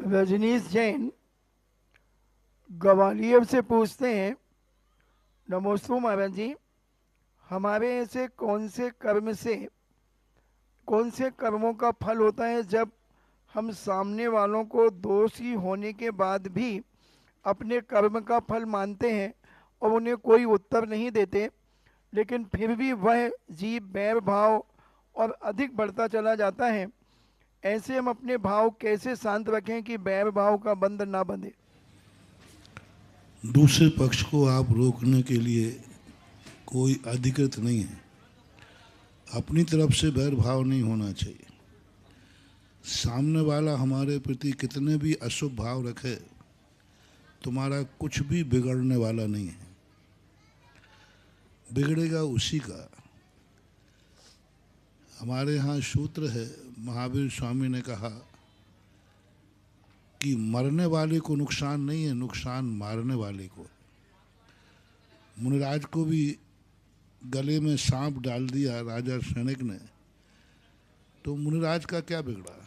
रजनीश जैन ग्वालियर से पूछते हैं। नमोस्तु महाराज जी, हमारे ऐसे कौन से कर्मों का फल होता है जब हम सामने वालों को दोषी होने के बाद भी अपने कर्म का फल मानते हैं और उन्हें कोई उत्तर नहीं देते, लेकिन फिर भी वह जीव बैर भाव और अधिक बढ़ता चला जाता है। ऐसे हम अपने भाव कैसे शांत रखें कि बैर भाव का बंध ना बंधे? दूसरे पक्ष को आप रोकने के लिए कोई अधिकृत नहीं है। अपनी तरफ से बैर भाव नहीं होना चाहिए। सामने वाला हमारे प्रति कितने भी अशुभ भाव रखे, तुम्हारा कुछ भी बिगड़ने वाला नहीं है। बिगड़ेगा उसी का। हमारे यहाँ सूत्र है, महावीर स्वामी ने कहा कि मरने वाले को नुकसान नहीं है, नुकसान मारने वाले को। मुनिराज को भी गले में सांप डाल दिया राजा सैनिक ने, तो मुनिराज का क्या बिगड़ा?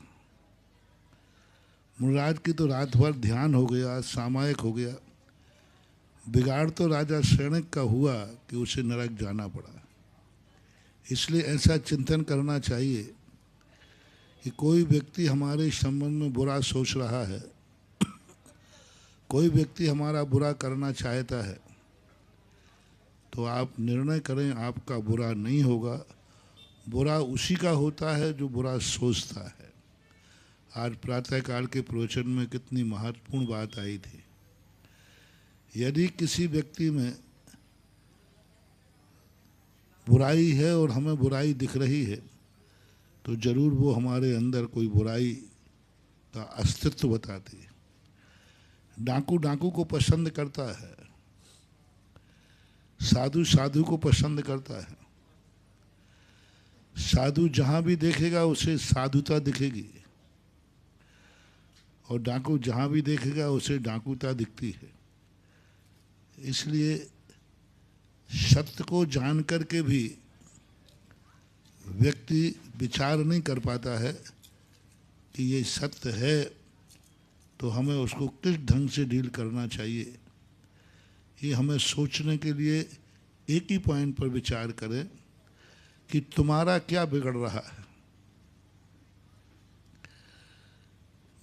मुनिराज की तो रात भर ध्यान हो गया, सामायिक हो गया। बिगाड़ तो राजा सैनिक का हुआ कि उसे नरक जाना पड़ा। इसलिए ऐसा चिंतन करना चाहिए कि कोई व्यक्ति हमारे संबंध में बुरा सोच रहा है, कोई व्यक्ति हमारा बुरा करना चाहता है, तो आप निर्णय करें आपका बुरा नहीं होगा। बुरा उसी का होता है जो बुरा सोचता है। आज प्रातःकाल के प्रवचन में कितनी महत्वपूर्ण बात आई थी। यदि किसी व्यक्ति में बुराई है और हमें बुराई दिख रही है, तो जरूर वो हमारे अंदर कोई बुराई का अस्तित्व बताती है। डाकू डाकू को पसंद करता है, साधु साधु को पसंद करता है। साधु जहां भी देखेगा उसे साधुता दिखेगी, और डाकू जहां भी देखेगा उसे डाकूता दिखती है। इसलिए सत्य को जान करके भी व्यक्ति विचार नहीं कर पाता है कि ये सत्य है, तो हमें उसको किस ढंग से डील करना चाहिए। ये हमें सोचने के लिए एक ही पॉइंट पर विचार करें कि तुम्हारा क्या बिगड़ रहा है।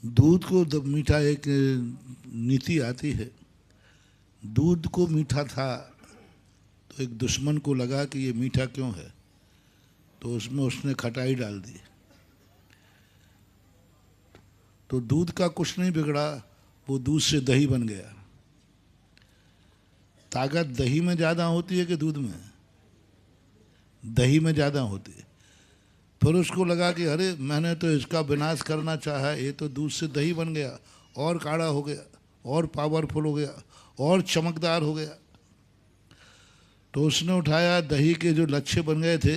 दूध को मीठा, एक नीति आती है, दूध को मीठा था तो एक दुश्मन को लगा कि ये मीठा क्यों है, तो उसमें उसने खटाई डाल दी, तो दूध का कुछ नहीं बिगड़ा, वो दूध से दही बन गया। ताकत दही में ज़्यादा होती है कि दूध में? दही में ज़्यादा होती है। फिर उसको लगा कि अरे मैंने तो इसका विनाश करना चाहा, ये तो दूध से दही बन गया, और गाढ़ा हो गया, और पावरफुल हो गया, और चमकदार हो गया। तो उसने उठाया, दही के जो लच्छे बन गए थे,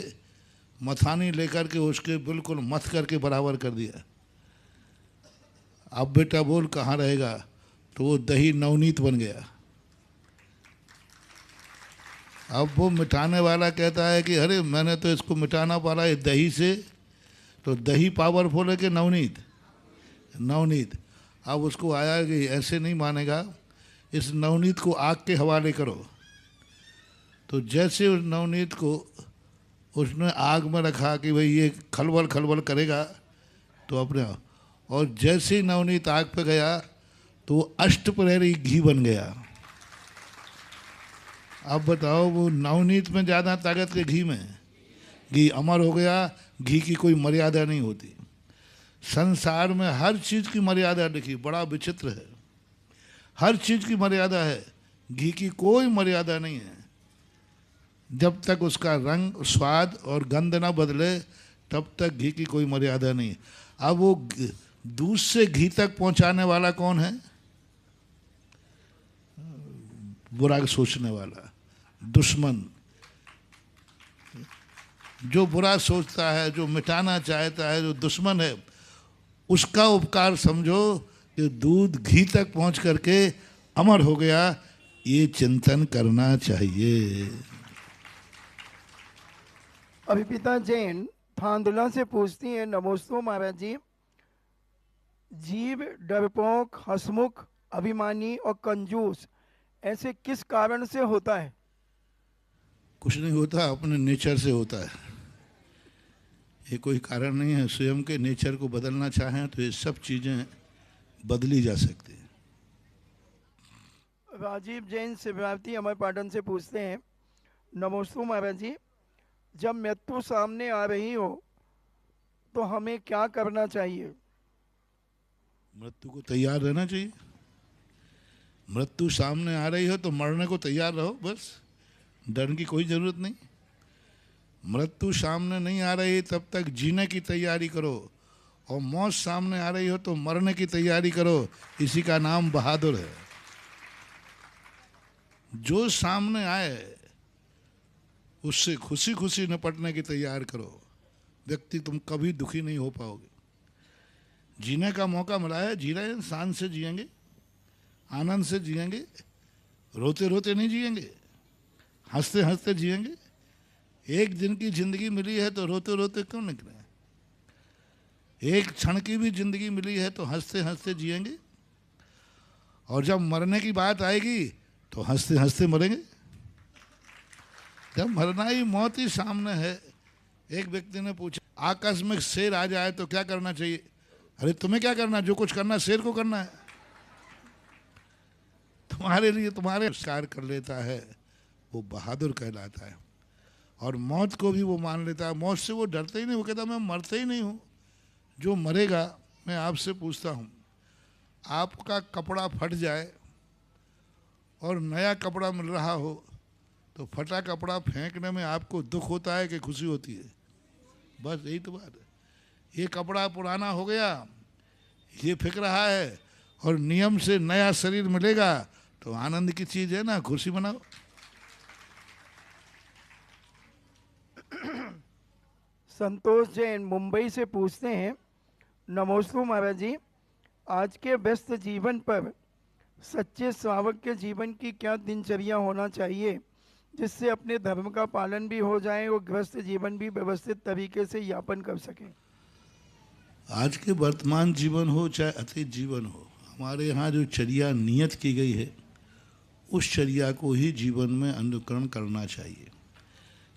मथानी लेकर के उसके बिल्कुल मथ करके बराबर कर दिया। अब बेटा बोल कहाँ रहेगा? तो वो दही नवनीत बन गया। अब वो मिटाने वाला कहता है कि अरे मैंने तो इसको मिटाना पाला है दही से, तो दही पावरफुल है कि नवनीत? नवनीत। अब उसको आया कि ऐसे नहीं मानेगा, इस नवनीत को आग के हवाले करो। तो जैसे उस नवनीत को उसने आग में रखा कि भाई ये खलबल खलबल करेगा, तो अपने, और जैसे ही नवनीत आग पे गया तो वो अष्टप्रहरी घी बन गया। अब बताओ, वो नवनीत में ज़्यादा ताकत के घी में? घी अमर हो गया। घी की कोई मर्यादा नहीं होती। संसार में हर चीज़ की मर्यादा लिखी, बड़ा विचित्र है। हर चीज़ की मर्यादा है, घी की कोई मर्यादा नहीं है। जब तक उसका रंग, स्वाद और गंध ना बदले, तब तक घी की कोई मर्यादा नहीं है। अब वो दूध से घी तक पहुंचाने वाला कौन है? बुरा सोचने वाला, दुश्मन। जो बुरा सोचता है, जो मिटाना चाहता है, जो दुश्मन है, उसका उपकार समझो कि दूध घी तक पहुंच करके अमर हो गया। ये चिंतन करना चाहिए। अभिपिता जैन फांदुला से पूछती हैं। नमोस्तु महाराज जी, जीव डरपोक, हंसमुख, अभिमानी और कंजूस ऐसे किस कारण से होता है? कुछ नहीं होता, अपने नेचर से होता है। ये कोई कारण नहीं है। स्वयं के नेचर को बदलना चाहें तो ये सब चीज़ें बदली जा सकती हैं। राजीव जैन शिवरात्रि अमर पाटन से पूछते हैं, नमोस्तु महाराज जी, जब मृत्यु सामने आ रही हो तो हमें क्या करना चाहिए? मृत्यु को तैयार रहना चाहिए। मृत्यु सामने आ रही हो तो मरने को तैयार रहो, बस। डर की कोई ज़रूरत नहीं। मृत्यु सामने नहीं आ रही तब तक जीने की तैयारी करो, और मौत सामने आ रही हो तो मरने की तैयारी करो। इसी का नाम बहादुर है। जो सामने आए उससे खुशी खुशी निपटने की तैयार करो। व्यक्ति तुम कभी दुखी नहीं हो पाओगे। जीने का मौका मिला है, जी रहे हैं, शान से जिएंगे, आनंद से जिएंगे, रोते रोते नहीं जिएंगे, हंसते हंसते जिएंगे। एक दिन की जिंदगी मिली है तो रोते रोते क्यों निकले? एक क्षण की भी जिंदगी मिली है तो हंसते हंसते जिएंगे, और जब मरने की बात आएगी तो हंसते हंसते मरेंगे। जब मरना ही, मौत ही सामने है। एक व्यक्ति ने पूछा, आकाश में शेर आ जाए तो क्या करना चाहिए? अरे तुम्हें क्या करना, जो कुछ करना शेर को करना है। तुम्हारे लिए तुम्हारे नमस्कार कर लेता है, वो बहादुर कहलाता है। और मौत को भी वो मान लेता है। मौत से वो डरता ही नहीं, वो कहता मैं मरता ही नहीं हूँ। जो मरेगा, मैं आपसे पूछता हूँ, आपका कपड़ा फट जाए और नया कपड़ा मिल रहा हो तो फटा कपड़ा फेंकने में आपको दुख होता है कि खुशी होती है? बस यही तो बात है। ये कपड़ा पुराना हो गया, ये फेंक रहा है, और नियम से नया शरीर मिलेगा तो आनंद की चीज़ है ना, खुशी मनाओ। संतोष जैन मुंबई से पूछते हैं, नमोस्तु महाराज जी, आज के व्यस्त जीवन पर सच्चे श्रावक के जीवन की क्या दिनचर्या होना चाहिए जिससे अपने धर्म का पालन भी हो जाए और गृहस्थ जीवन भी व्यवस्थित तरीके से यापन कर सकें? आज के वर्तमान जीवन हो चाहे अतीत जीवन हो, हमारे यहाँ जो चर्या नियत की गई है उस चर्या को ही जीवन में अनुकरण करना चाहिए।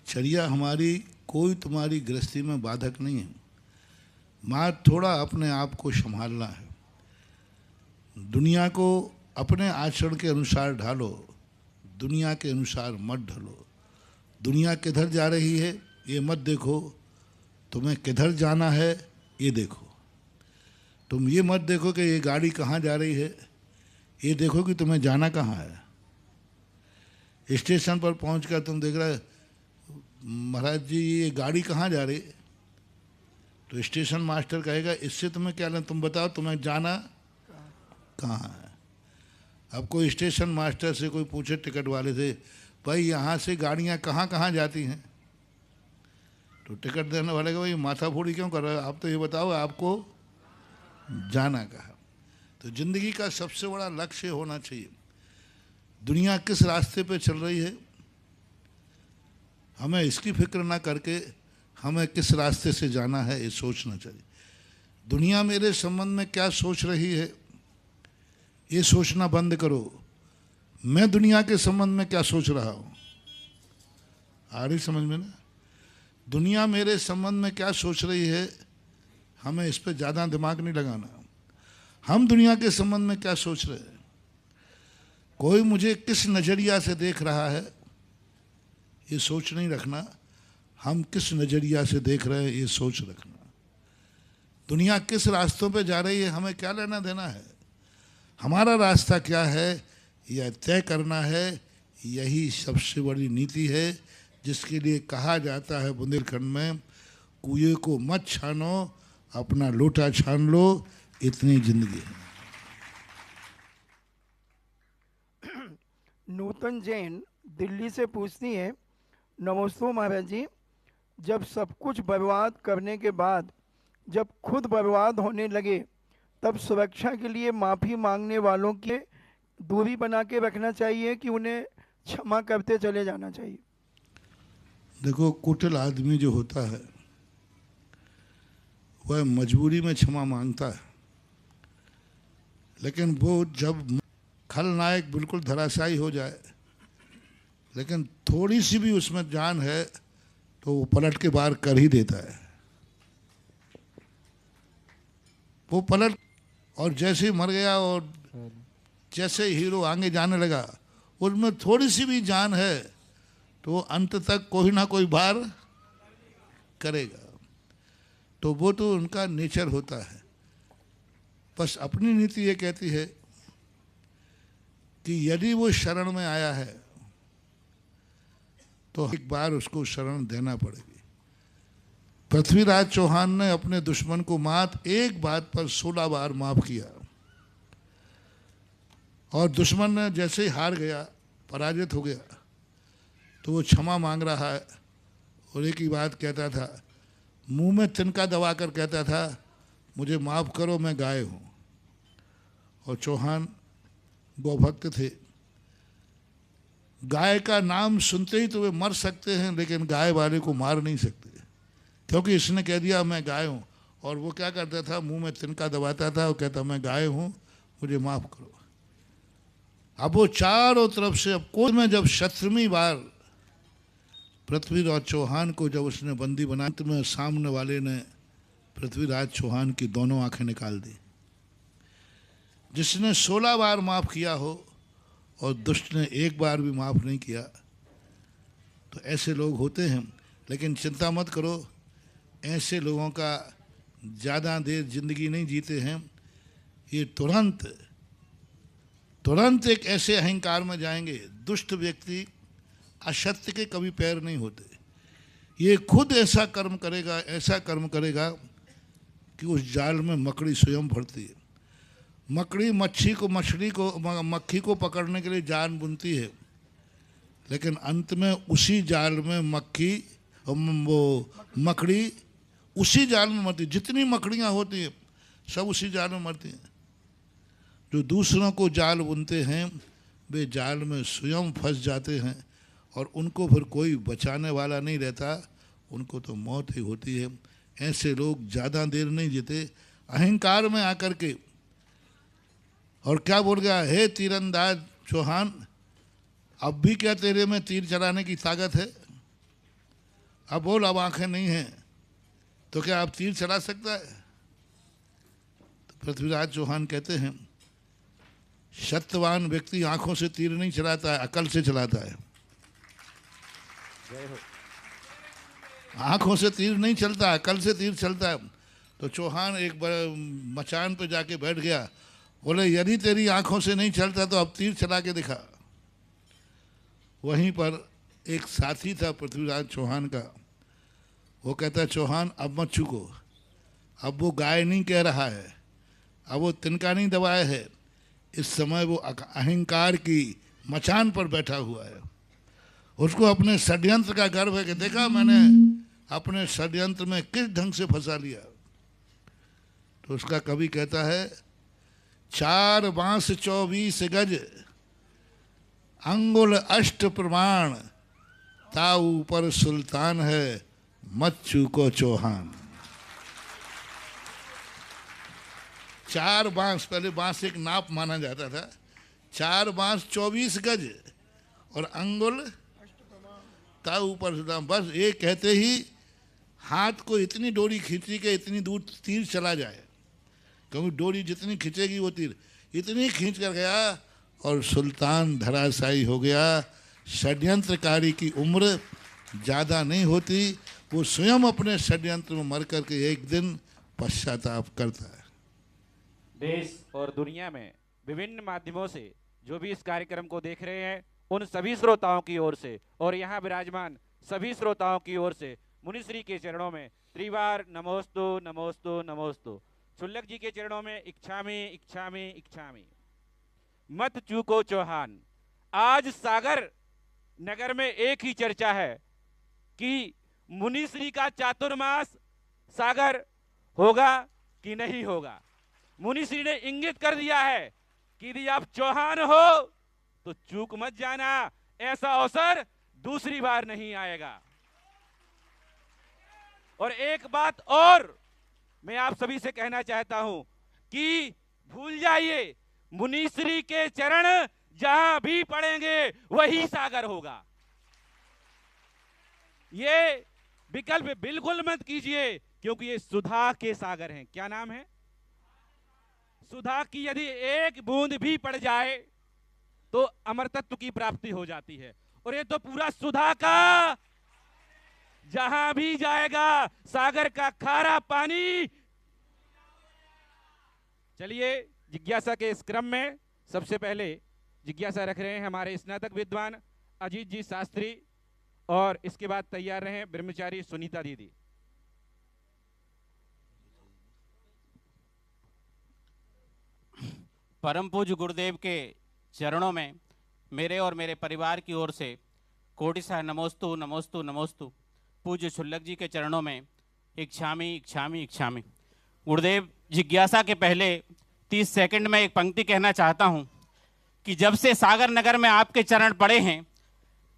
चर्या हमारी कोई तुम्हारी गृहस्थी में बाधक नहीं है। मात्र थोड़ा अपने आप को संभालना है। दुनिया को अपने आचरण के अनुसार ढालो, दुनिया के अनुसार मत ढलो। दुनिया किधर जा रही है ये मत देखो, तुम्हें किधर जाना है ये देखो। तुम ये मत देखो कि ये गाड़ी कहाँ जा रही है, ये देखो कि तुम्हें जाना कहाँ है। स्टेशन पर पहुंचकर तुम देख रहे, महाराज जी ये गाड़ी कहाँ जा रही है? तो स्टेशन मास्टर कहेगा इससे तुम्हें क्या लेना, तुम बताओ तुम्हें जाना कहाँ है। अब कोई स्टेशन मास्टर से कोई पूछे, टिकट वाले से, भाई यहाँ से गाड़ियाँ कहाँ कहाँ जाती हैं? तो टिकट देने वाले का, भाई माथा फोड़ी क्यों कर रहे हो, आप तो ये बताओ आपको जाना कहाँ। तो ज़िंदगी का सबसे बड़ा लक्ष्य होना चाहिए, दुनिया किस रास्ते पे चल रही है, हमें इसकी फिक्र ना करके हमें किस रास्ते से जाना है ये सोचना चाहिए। दुनिया मेरे संबंध में क्या सोच रही है ये सोचना बंद करो, मैं दुनिया के संबंध में क्या सोच रहा हूँ। आ रही समझ में ना? दुनिया मेरे संबंध में क्या सोच रही है, हमें इस पर ज़्यादा दिमाग नहीं लगाना। हम दुनिया के संबंध में क्या सोच रहे हैं, कोई मुझे किस नज़रिया से देख रहा है ये सोच नहीं रखना, हम किस नज़रिया से देख रहे हैं ये सोच रखना। दुनिया किस रास्तों पे जा रही है हमें क्या लेना देना है, हमारा रास्ता क्या है यह तय करना है। यही सबसे बड़ी नीति है जिसके लिए कहा जाता है बुंदेलखंड में, कुएं को मत छानो अपना लोटा छान लो, इतनी जिंदगी है। नूतन जैन दिल्ली से पूछती है, नमोस्तु महाराज जी, जब सब कुछ बर्बाद करने के बाद जब खुद बर्बाद होने लगे तब सुरक्षा के लिए माफ़ी मांगने वालों की दूरी बना के रखना चाहिए कि उन्हें क्षमा करते चले जाना चाहिए? देखो, कुटिल आदमी जो होता है वह मजबूरी में क्षमा मांगता है, लेकिन वो जब खलनायक बिल्कुल धराशायी हो जाए, लेकिन थोड़ी सी भी उसमें जान है तो वो पलट के बाहर कर ही देता है। वो पलट, और जैसे ही मर गया और जैसे हीरो आगे जाने लगा, उसमें थोड़ी सी भी जान है तो वो अंत तक कोई ना कोई बार करेगा। तो वो तो उनका नेचर होता है। बस अपनी नीति ये कहती है कि यदि वो शरण में आया है तो एक बार उसको शरण देना पड़ेगी। पृथ्वीराज चौहान ने अपने दुश्मन को मात्र एक बात पर 16 बार माफ किया, और दुश्मन ने जैसे ही हार गया, पराजित हो गया, तो वो क्षमा मांग रहा है और एक ही बात कहता था, मुंह में तिनका दबाकर कहता था, मुझे माफ करो, मैं गाय हूं। और चौहान गौभक्त थे। गाय का नाम सुनते ही तो वे मर सकते हैं, लेकिन गाय वाले को मार नहीं सकते, क्योंकि इसने कह दिया मैं गाय हूं। और वो क्या करता था, मुंह में तिनका दबाता था और कहता मैं गाय हूं, मुझे माफ करो। अब वो चारों तरफ से, अब कोई में जब 17वीं बार पृथ्वीराज चौहान को जब उसने बंदी बनाया, तो में सामने वाले ने पृथ्वीराज चौहान की दोनों आंखें निकाल दी। जिसने 16 बार माफ किया हो और दुष्ट ने एक बार भी माफ नहीं किया, तो ऐसे लोग होते हैं। लेकिन चिंता मत करो, ऐसे लोगों का ज़्यादा देर जिंदगी नहीं जीते हैं। ये तुरंत एक ऐसे अहंकार में जाएंगे। दुष्ट व्यक्ति असत्य के कभी पैर नहीं होते। ये खुद ऐसा कर्म करेगा कि उस जाल में मकड़ी स्वयं भरती है। मकड़ी मक्खी को पकड़ने के लिए जाल बुनती है, लेकिन अंत में उसी जाल में मकड़ी उसी जाल में मरती। जितनी मकड़ियां होती हैं सब उसी जाल में मरती हैं। जो दूसरों को जाल बुनते हैं वे जाल में स्वयं फंस जाते हैं, और उनको फिर कोई बचाने वाला नहीं रहता, उनको तो मौत ही होती है। ऐसे लोग ज़्यादा देर नहीं जीते अहंकार में आकर के। और क्या बोल गया, हे तीरंदाज चौहान, अब भी क्या तेरे में तीर चलाने की ताकत है? अब बोल, अब आंखें नहीं हैं तो क्या आप तीर चला सकता है? तो पृथ्वीराज चौहान कहते हैं, सत्यवान व्यक्ति आंखों से तीर नहीं चलाता है, अकल से चलाता है। आंखों से तीर नहीं चलता, अकल से तीर चलता है। तो चौहान एक मचान पे जाके बैठ गया, बोले यदि तेरी आंखों से नहीं चलता तो अब तीर चला के दिखा। वहीं पर एक साथी था पृथ्वीराज चौहान का, वो कहता, चौहान अब मत चूको, अब वो गाय नहीं कह रहा है, अब वो तिनका नहीं दबाया है, इस समय वो अहंकार की मचान पर बैठा हुआ है। उसको अपने षड्यंत्र का गर्व है कि देखा मैंने अपने षड्यंत्र में किस ढंग से फंसा लिया। तो उसका कवि कहता है, 4 बांस 24 गज, अंगुल अष्ट प्रमाण, ताऊ पर सुल्तान है, मत चूको चौहान। 4 बांस, पहले बांस एक नाप माना जाता था, 4 बांस 24 गज और अंगुल ताऊ पर सुल्तान। बस ये कहते ही हाथ को इतनी डोरी खींची कि इतनी दूर तीर चला जाए, क्योंकि डोरी जितनी खींचेगी वो तीर इतनी खींच कर गया और सुल्तान धराशायी हो गया। षड्यंत्रकारी की उम्र ज़्यादा नहीं होती, वो स्वयं अपने षड्यंत्र में मर करके एक दिन पश्चाताप करता है। देश और दुनिया में विभिन्न माध्यमों से जो भी इस कार्यक्रम को देख रहे हैं, उन सभी श्रोताओं की ओर से और यहाँ विराजमान सभी श्रोताओं की ओर से मुनिश्री के चरणों में त्रिवार नमोस्तु नमोस्तु नमोस्तु। शुल्लक जी के चरणों में इच्छामी इच्छामी इच्छामी। मत चूको चौहान। आज सागर नगर में एक ही चर्चा है कि मुनिश्री का चातुर्मास सागर होगा कि नहीं होगा। मुनिश्री ने इंगित कर दिया है कि यदि आप चौहान हो तो चूक मत जाना, ऐसा अवसर दूसरी बार नहीं आएगा। और एक बात और मैं आप सभी से कहना चाहता हूं कि भूल जाइए मुनिश्री के चरण जहां भी पड़ेंगे वही सागर होगा। ये विकल्प बिल्कुल मत कीजिए, क्योंकि ये सुधा के सागर हैं। क्या नाम है? सुधा की यदि एक बूंद भी पड़ जाए तो अमरतत्व की प्राप्ति हो जाती है, और ये तो पूरा सुधा का, जहां भी जाएगा सागर का खारा पानी। चलिए, जिज्ञासा के इस क्रम में सबसे पहले जिज्ञासा रख रहे हैं हमारे स्नातक विद्वान अजीत जी शास्त्री, और इसके बाद तैयार रहे ब्रह्मचारी सुनीता दीदी। परम पूज्य गुरुदेव के चरणों में मेरे और मेरे परिवार की ओर से कोटिशः नमोस्तु नमोस्तु नमोस्तु। पूज्य शुल्लक जी के चरणों में इच्छामि इच्छामि इच्छामि। गुरुदेव, जिज्ञासा के पहले 30 सेकंड में एक पंक्ति कहना चाहता हूं कि जब से सागर नगर में आपके चरण पड़े हैं,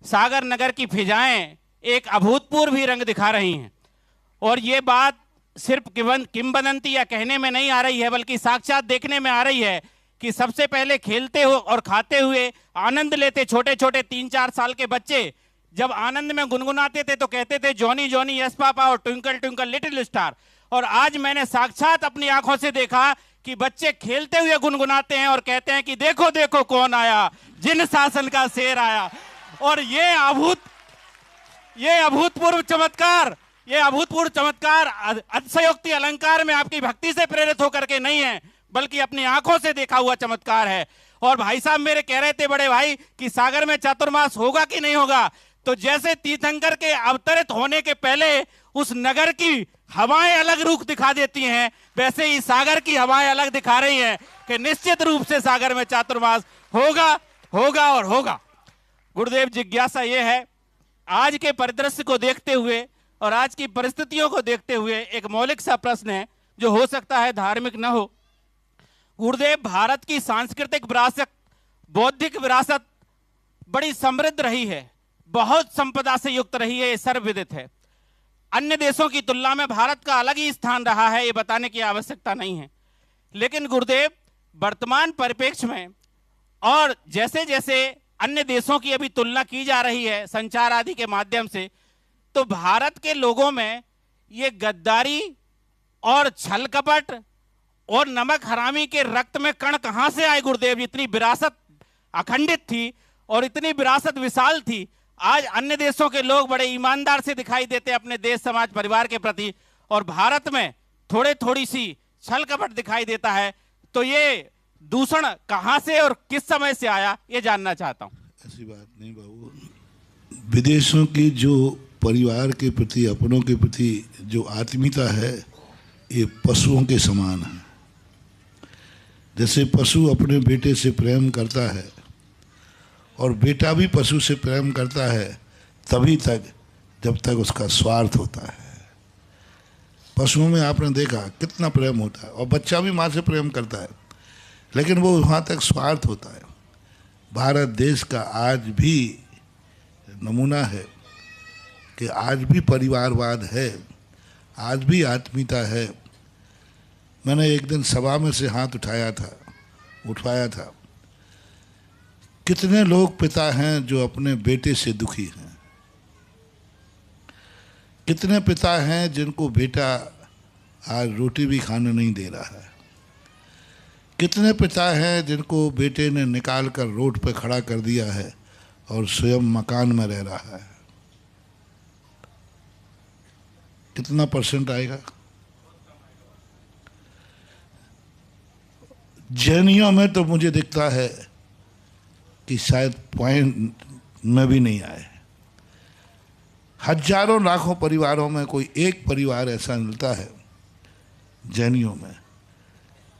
सागर नगर की फिजाएं एक अभूतपूर्व ही रंग दिखा रही हैं। और ये बात सिर्फ किंवदंती या कहने में नहीं आ रही है, बल्कि साक्षात देखने में आ रही है कि सबसे पहले खेलते हो और खाते हुए आनंद लेते छोटे छोटे 3-4 साल के बच्चे जब आनंद में गुनगुनाते थे तो कहते थे जॉनी जॉनी यस पापा और ट्विंकल ट्विंकल लिटिल स्टार। और आज मैंने साक्षात अपनी आंखों से देखा कि बच्चे खेलते हुए गुनगुनाते हैं और कहते हैं कि देखो देखो कौन आया, जिन शासन का शेर आया। और ये अभूतपूर्व चमत्कार अतिशयोक्ति अलंकार में आपकी भक्ति से प्रेरित होकर के नहीं है, बल्कि अपनी आंखों से देखा हुआ चमत्कार है। और भाई साहब मेरे कह रहे थे बड़े भाई कि सागर में चातुर्मास होगा कि नहीं होगा, तो जैसे तीर्थंकर के अवतरित होने के पहले उस नगर की हवाएं अलग रुख दिखा देती हैं, वैसे ही सागर की हवाएं अलग दिखा रही हैं कि निश्चित रूप से सागर में चातुर्मास होगा होगा और होगा। गुरुदेव, जिज्ञासा यह है, आज के परिदृश्य को देखते हुए और आज की परिस्थितियों को देखते हुए एक मौलिक सा प्रश्न है जो हो सकता है धार्मिक न हो। गुरुदेव, भारत की सांस्कृतिक विरासत, बौद्धिक विरासत बड़ी समृद्ध रही है, बहुत संपदा से युक्त रही है, ये सर्वविदित है। अन्य देशों की तुलना में भारत का अलग ही स्थान रहा है, ये बताने की आवश्यकता नहीं है। लेकिन गुरुदेव, वर्तमान परिप्रेक्ष्य में और जैसे जैसे अन्य देशों की अभी तुलना की जा रही है संचार आदि के माध्यम से, तो भारत के लोगों में ये गद्दारी और छल कपट और नमक हरामी के रक्त में कण कहां से आए गुरुदेव? इतनी विरासत अखंडित थी और इतनी विरासत विशाल थी। आज अन्य देशों के लोग बड़े ईमानदार से दिखाई देते हैं अपने देश समाज परिवार के प्रति, और भारत में थोड़ी सी छल कपट दिखाई देता है। तो ये दूषण कहां से और किस समय से आया, ये जानना चाहता हूं। ऐसी बात नहीं बाबू, विदेशों की जो परिवार के प्रति, अपनों के प्रति जो आत्मीयता है, ये पशुओं के समान है। जैसे पशु अपने बेटे से प्रेम करता है और बेटा भी पशु से प्रेम करता है तभी तक जब तक उसका स्वार्थ होता है। पशुओं में आपने देखा कितना प्रेम होता है, और बच्चा भी माँ से प्रेम करता है, लेकिन वो वहाँ तक स्वार्थ होता है। भारत देश का आज भी नमूना है कि आज भी परिवारवाद है, आज भी आत्मीयता है। मैंने एक दिन सभा में से हाथ उठाया था। कितने लोग पिता हैं जो अपने बेटे से दुखी हैं? कितने पिता हैं जिनको बेटा आज रोटी भी खाने नहीं दे रहा है? कितने पिता हैं जिनको बेटे ने निकाल कर रोड पे खड़ा कर दिया है और स्वयं मकान में रह रहा है? कितना % आएगा? जैनियों में तो मुझे दिखता है कि शायद पॉइंट में भी नहीं आए। हजारों लाखों परिवारों में कोई एक परिवार ऐसा मिलता है जैनियों में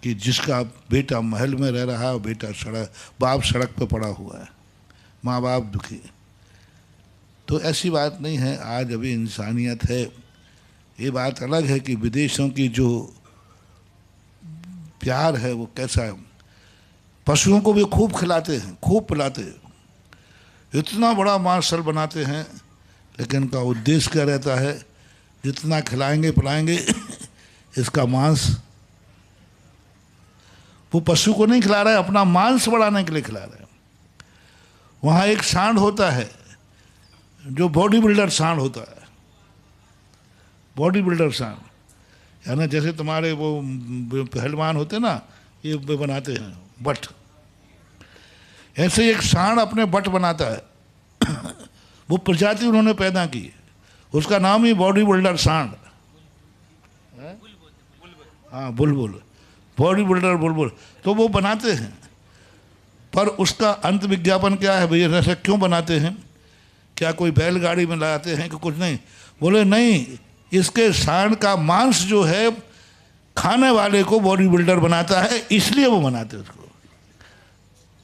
कि जिसका बेटा महल में रह रहा है और बाप सड़क पे पड़ा हुआ है, माँ बाप दुखी। तो ऐसी बात नहीं है, आज अभी इंसानियत है। ये बात अलग है कि विदेशों की जो प्यार है वो कैसा है। पशुओं को भी खूब खिलाते हैं, खूब पिलाते हैं, इतना बड़ा मार्शल बनाते हैं, लेकिन उनका उद्देश्य क्या रहता है? जितना खिलाएंगे पिलाएंगे इसका मांस वो पशु को नहीं खिला रहा है, अपना मांस बढ़ाने के लिए खिला रहा है। वहाँ एक सांड होता है जो बॉडी बिल्डर सांड होता है, बॉडी बिल्डर सांड, यानी जैसे तुम्हारे वो पहलवान होते ना, ये बनाते हैं बट, ऐसे ही एक सांड अपने बट बनाता है। वो प्रजाति उन्होंने पैदा की, उसका नाम ही बॉडी बिल्डर सांड। हाँ, बुलबुल, बॉडी बिल्डर बुलबुल, तो वो बनाते हैं। पर उसका अंत विज्ञापन क्या है भैया, ऐसा क्यों बनाते हैं? क्या कोई बैलगाड़ी में लगाते हैं कि कुछ नहीं? बोले नहीं, इसके सांड का मांस जो है खाने वाले को बॉडी बिल्डर बनाता है, इसलिए वो बनाते हैं उसको।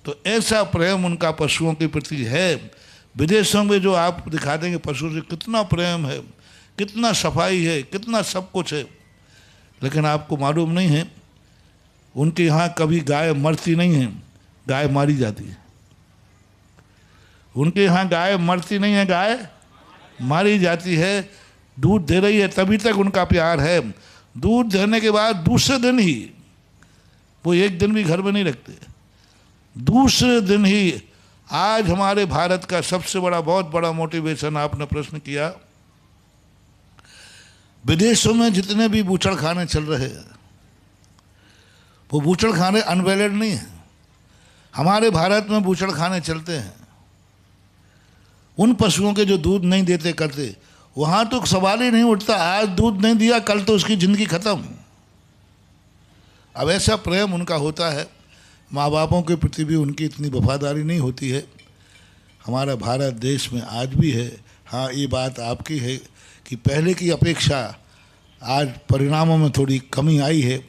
तो ऐसा प्रेम उनका पशुओं के प्रति है। विदेशों में जो आप दिखा देंगे पशुओं से कितना प्रेम है, कितना सफाई है, कितना सब कुछ है, लेकिन आपको मालूम नहीं है उनके यहाँ कभी गाय मरती नहीं है, गाय मारी जाती है। उनके यहाँ गाय मरती नहीं है, गाय मारी जाती है। दूध दे रही है तभी तक उनका प्यार है। दूध देने के बाद दूसरे दिन ही, वो एक दिन भी घर में नहीं रखते, दूसरे दिन ही। आज हमारे भारत का सबसे बड़ा, बहुत बड़ा मोटिवेशन, आपने प्रश्न किया, विदेशों में जितने भी बूचड़ खाने चल रहे हैं, वो बूचड़ खाने अनवैलिड नहीं है। हमारे भारत में बूचड़ खाने चलते हैं उन पशुओं के जो दूध नहीं देते करते। वहाँ तो सवाल ही नहीं उठता, आज दूध नहीं दिया कल तो उसकी ज़िंदगी ख़त्म। अब ऐसा प्रेम उनका होता है। माँ बापों के प्रति भी उनकी इतनी वफादारी नहीं होती है। हमारा भारत देश में आज भी है। हाँ, ये बात आपकी है कि पहले की अपेक्षा आज परिणामों में थोड़ी कमी आई है।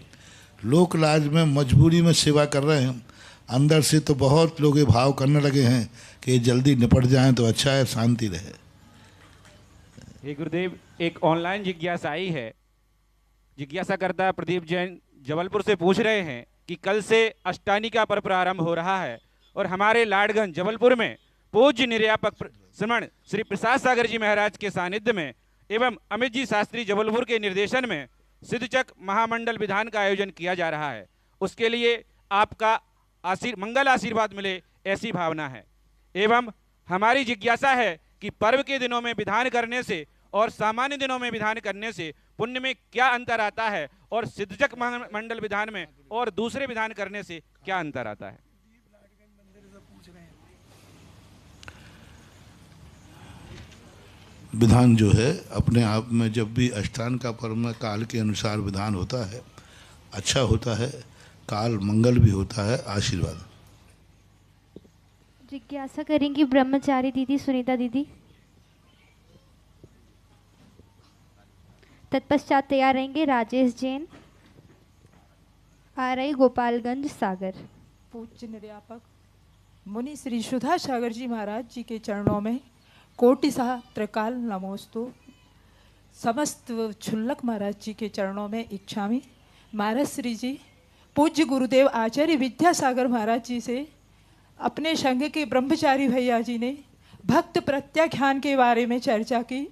लोक लाज में मजबूरी में सेवा कर रहे हैं, अंदर से तो बहुत लोग ये भाव करने लगे हैं कि जल्दी निपट जाएं तो अच्छा है, शांति रहे। हे गुरुदेव, एक ऑनलाइन जिज्ञासा आई है। जिज्ञासा करता प्रदीप जैन जबलपुर से पूछ रहे हैं कि कल से अष्टानी का पर्व प्रारंभ हो रहा है और हमारे लाडगंज जबलपुर में पूज्य निर्यापक श्रमण श्री प्रसाद सागर जी महाराज के सानिध्य में एवं अमित जी शास्त्री जबलपुर के निर्देशन में सिद्धचक महामंडल विधान का आयोजन किया जा रहा है। उसके लिए आपका मंगल आशीर्वाद मिले, ऐसी भावना है। एवं हमारी जिज्ञासा है कि पर्व के दिनों में विधान करने से और सामान्य दिनों में विधान करने से पुण्य में क्या अंतर आता है, और सिद्धचक मंडल विधान में और दूसरे विधान करने से क्या अंतर आता है? विधान जो है अपने आप में, जब भी अष्टान का पर्व में काल के अनुसार विधान होता है, अच्छा होता है, काल मंगल भी होता है। आशीर्वाद। जिज्ञासा करेंगी ब्रह्मचारी दीदी सुनीता दीदी। तत्पश्चात तैयार रहेंगे राजेश जैन, RI गोपालगंज सागर। पूज्य निर्यापक मुनि श्री सुधा सागर जी महाराज जी के चरणों में कोटिसा त्रिकाल नमोस्तु। समस्त छुल्लक महाराज जी के चरणों में इच्छामि। महाराज श्री जी पूज्य गुरुदेव आचार्य विद्यासागर महाराज जी से अपने संघ के ब्रह्मचारी भैया जी ने भक्त प्रत्याख्यान के बारे में चर्चा की।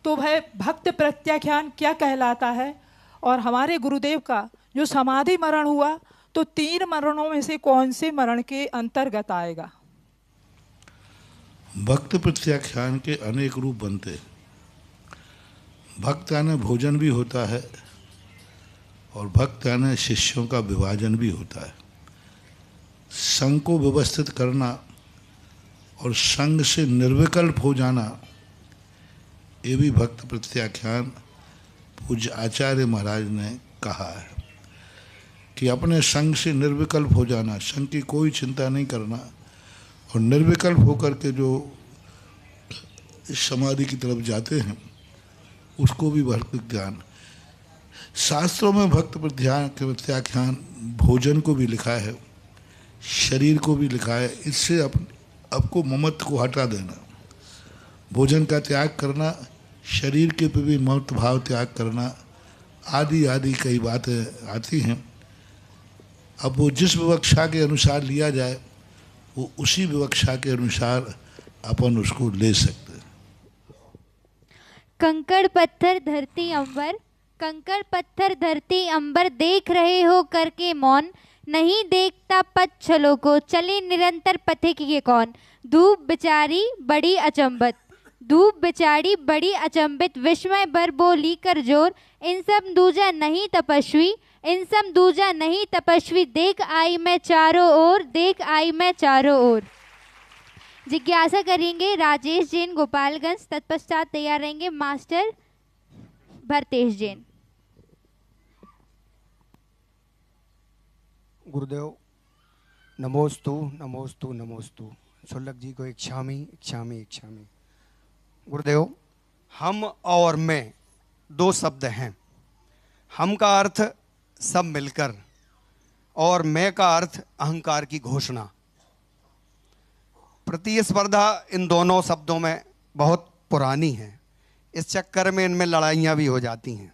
तो भाई भक्त प्रत्याख्यान क्या कहलाता है, और हमारे गुरुदेव का जो समाधि मरण हुआ तो 3 मरणों में से कौन से मरण के अंतर्गत आएगा? भक्त प्रत्याख्यान के अनेक रूप बनते हैं। भक्त यानी भोजन भी होता है और भक्त यानी शिष्यों का विभाजन भी होता है। संघ को व्यवस्थित करना और संघ से निर्विकल्प हो जाना, ये भी भक्त प्रत्याख्यान पूज्य आचार्य महाराज ने कहा है कि अपने संघ से निर्विकल्प हो जाना, संघ की कोई चिंता नहीं करना, और निर्विकल्प होकर के जो समाधि की तरफ जाते हैं उसको भी भक्त ज्ञान। शास्त्रों में भक्त प्रत्याख्यान भोजन को भी लिखा है, शरीर को भी लिखा है। इससे आपको ममत्व को हटा देना, भोजन का त्याग करना, शरीर के पे भी ममत्व भाव त्याग करना, आदि आदि कई बातें आती हैं। अब वो जिस विवक्षा के अनुसार लिया जाए वो उसी विवक्षा के अनुसार अपन उसको ले सकते हैं। कंकड़ पत्थर धरती अंबर, कंकड़ पत्थर धरती अंबर देख रहे हो करके मौन, नहीं देखता पथ छलों को, चले निरंतर पथिक ये कौन। धूप बिचारी बड़ी अचंभित, धूप बिचारी बड़ी अचंभित, विस्मय भर बोली कर जोर। इन सब दूजा नहीं तपस्वी, इन सब दूजा नहीं तपस्वी, देख आई मैं चारों ओर, देख आई मैं चारों ओर। जिज्ञासा करेंगे राजेश जैन गोपालगंज, तत्पश्चात तैयार रहेंगे मास्टर भरतेश जैन। गुरुदेव नमोस्तु नमोस्तु नमोस्तु। शुल्लक जी को इच्छामी इच्छामी इच्छामी। गुरुदेव, हम और मैं दो शब्द हैं। हम का अर्थ सब मिलकर और मैं का अर्थ अहंकार की घोषणा। प्रतिस्पर्धा इन दोनों शब्दों में बहुत पुरानी है, इस चक्कर में इनमें लड़ाइयाँ भी हो जाती हैं।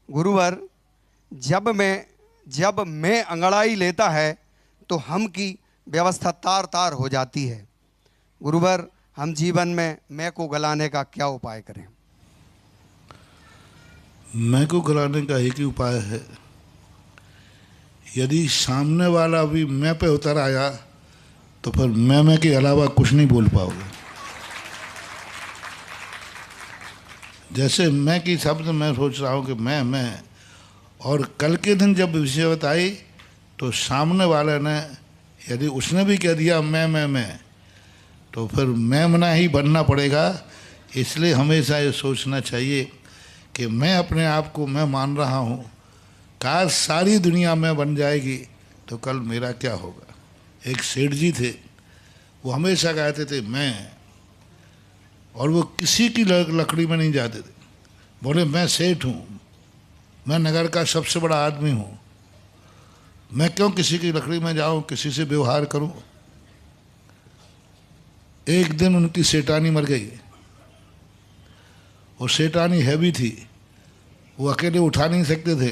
गुरुवर, जब मैं अंगड़ाई लेता है तो हम की व्यवस्था तार तार हो जाती है। गुरुवर, हम जीवन में मैं को गलाने का क्या उपाय करें? मैं को गलाने का एक ही उपाय है, यदि सामने वाला भी मैं पे उतर आया तो फिर मैं के अलावा कुछ नहीं बोल पाओगे। जैसे मैं की शब्द मैं सोच रहा हूँ कि मैं, और कल के दिन जब विषयवत आई तो सामने वाले ने यदि उसने भी कह दिया मैं, तो फिर मैं मना ही बनना पड़ेगा। इसलिए हमेशा ये सोचना चाहिए कि मैं अपने आप को मैं मान रहा हूँ, काश सारी दुनिया में बन जाएगी तो कल मेरा क्या होगा। एक सेठ जी थे, वो हमेशा कहते थे मैं, और वो किसी की लकड़ी में नहीं जाते थे। बोले मैं सेठ हूँ, मैं नगर का सबसे बड़ा आदमी हूँ, मैं क्यों किसी की लकड़ी में जाऊँ, किसी से व्यवहार करूँ। एक दिन उनकी सेठानी मर गई, और सेठानी हैवी थी, वो अकेले उठा नहीं सकते थे,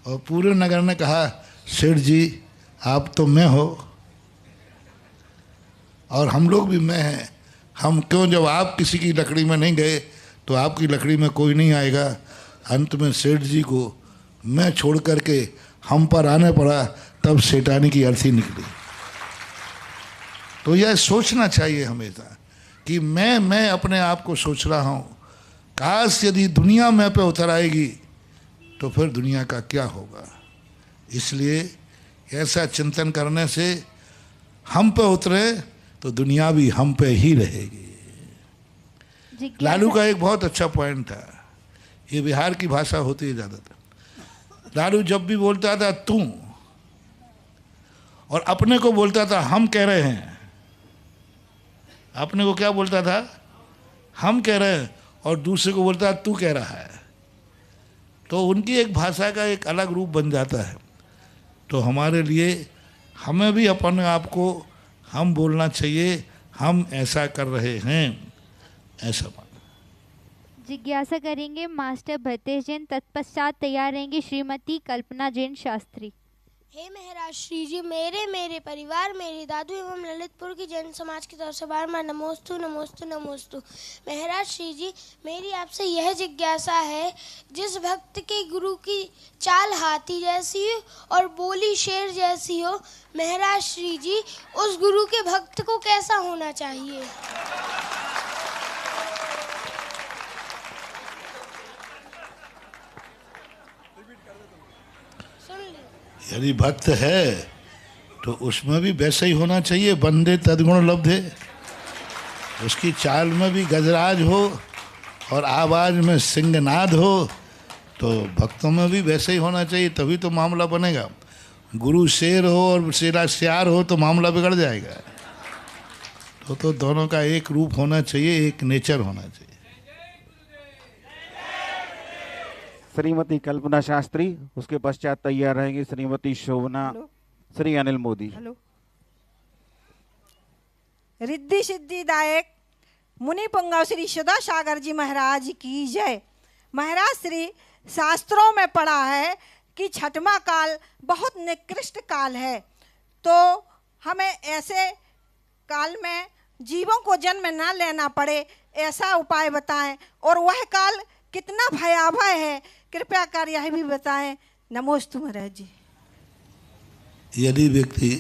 और पूरे नगर ने कहा सेठ जी आप तो मैं हो और हम लोग भी मैं हैं, हम क्यों, जब आप किसी की लकड़ी में नहीं गए तो आपकी लकड़ी में कोई नहीं आएगा। अंत में सेठ जी को मैं छोड़ करके हम पर आने पड़ा, तब सेठानी की अर्थी निकली। तो यह सोचना चाहिए हमेशा कि मैं अपने आप को सोच रहा हूँ, काश यदि दुनिया मैं पे उतर आएगी तो फिर दुनिया का क्या होगा। इसलिए ऐसा चिंतन करने से हम पे उतरे तो दुनिया भी हम पे ही रहेगी। लालू का एक बहुत अच्छा पॉइंट था, ये बिहार की भाषा होती है ज़्यादातर। लालू जब भी बोलता था तू, और अपने को बोलता था हम कह रहे हैं। अपने को क्या बोलता था, हम कह रहे हैं, और दूसरे को बोलता तू कह रहा है। तो उनकी एक भाषा का एक अलग रूप बन जाता है। तो हमारे लिए हमें भी अपने आप को हम बोलना चाहिए, हम ऐसा कर रहे हैं, ऐसा मान। जिज्ञासा करेंगे मास्टर भरतेश जैन, तत्पश्चात तैयार रहेंगे श्रीमती कल्पना जैन शास्त्री। हे महाराज श्री जी, मेरे परिवार, मेरे दादू एवं ललितपुर की जैन समाज की तरफ से बार बार नमोस्तु नमोस्तु नमोस्तु। महाराज श्री जी, मेरी आपसे यह जिज्ञासा है, जिस भक्त के गुरु की चाल हाथी जैसी और बोली शेर जैसी हो, महाराज श्री जी उस गुरु के भक्त को कैसा होना चाहिए? यदि भक्त है तो उसमें भी वैसा ही होना चाहिए, बंदे तद्गुण लब्धे। उसकी चाल में भी गजराज हो और आवाज़ में सिंहनाद हो, तो भक्तों में भी वैसे ही होना चाहिए, तभी तो मामला बनेगा। गुरु शेर हो और शेरा श्यार हो तो मामला बिगड़ जाएगा। तो दोनों का एक रूप होना चाहिए, एक नेचर होना चाहिए। श्रीमती कल्पना शास्त्री, उसके पश्चात तैयार रहेंगे श्रीमती शोभना, श्री अनिल मोदी। हेलो। रिद्धि सिद्धिदायक मुनि पुंगव श्री सुधा सागर जी महाराज की जय। महाराज श्री शास्त्रों में पढ़ा है कि छठवां काल बहुत निकृष्ट काल है, तो हमें ऐसे काल में जीवों को जन्म ना लेना पड़े, ऐसा उपाय बताएं। और वह काल कितना भयावह है, कृपया कर यह भी बताएं। नमोस्तु महाराज जी। यदि व्यक्ति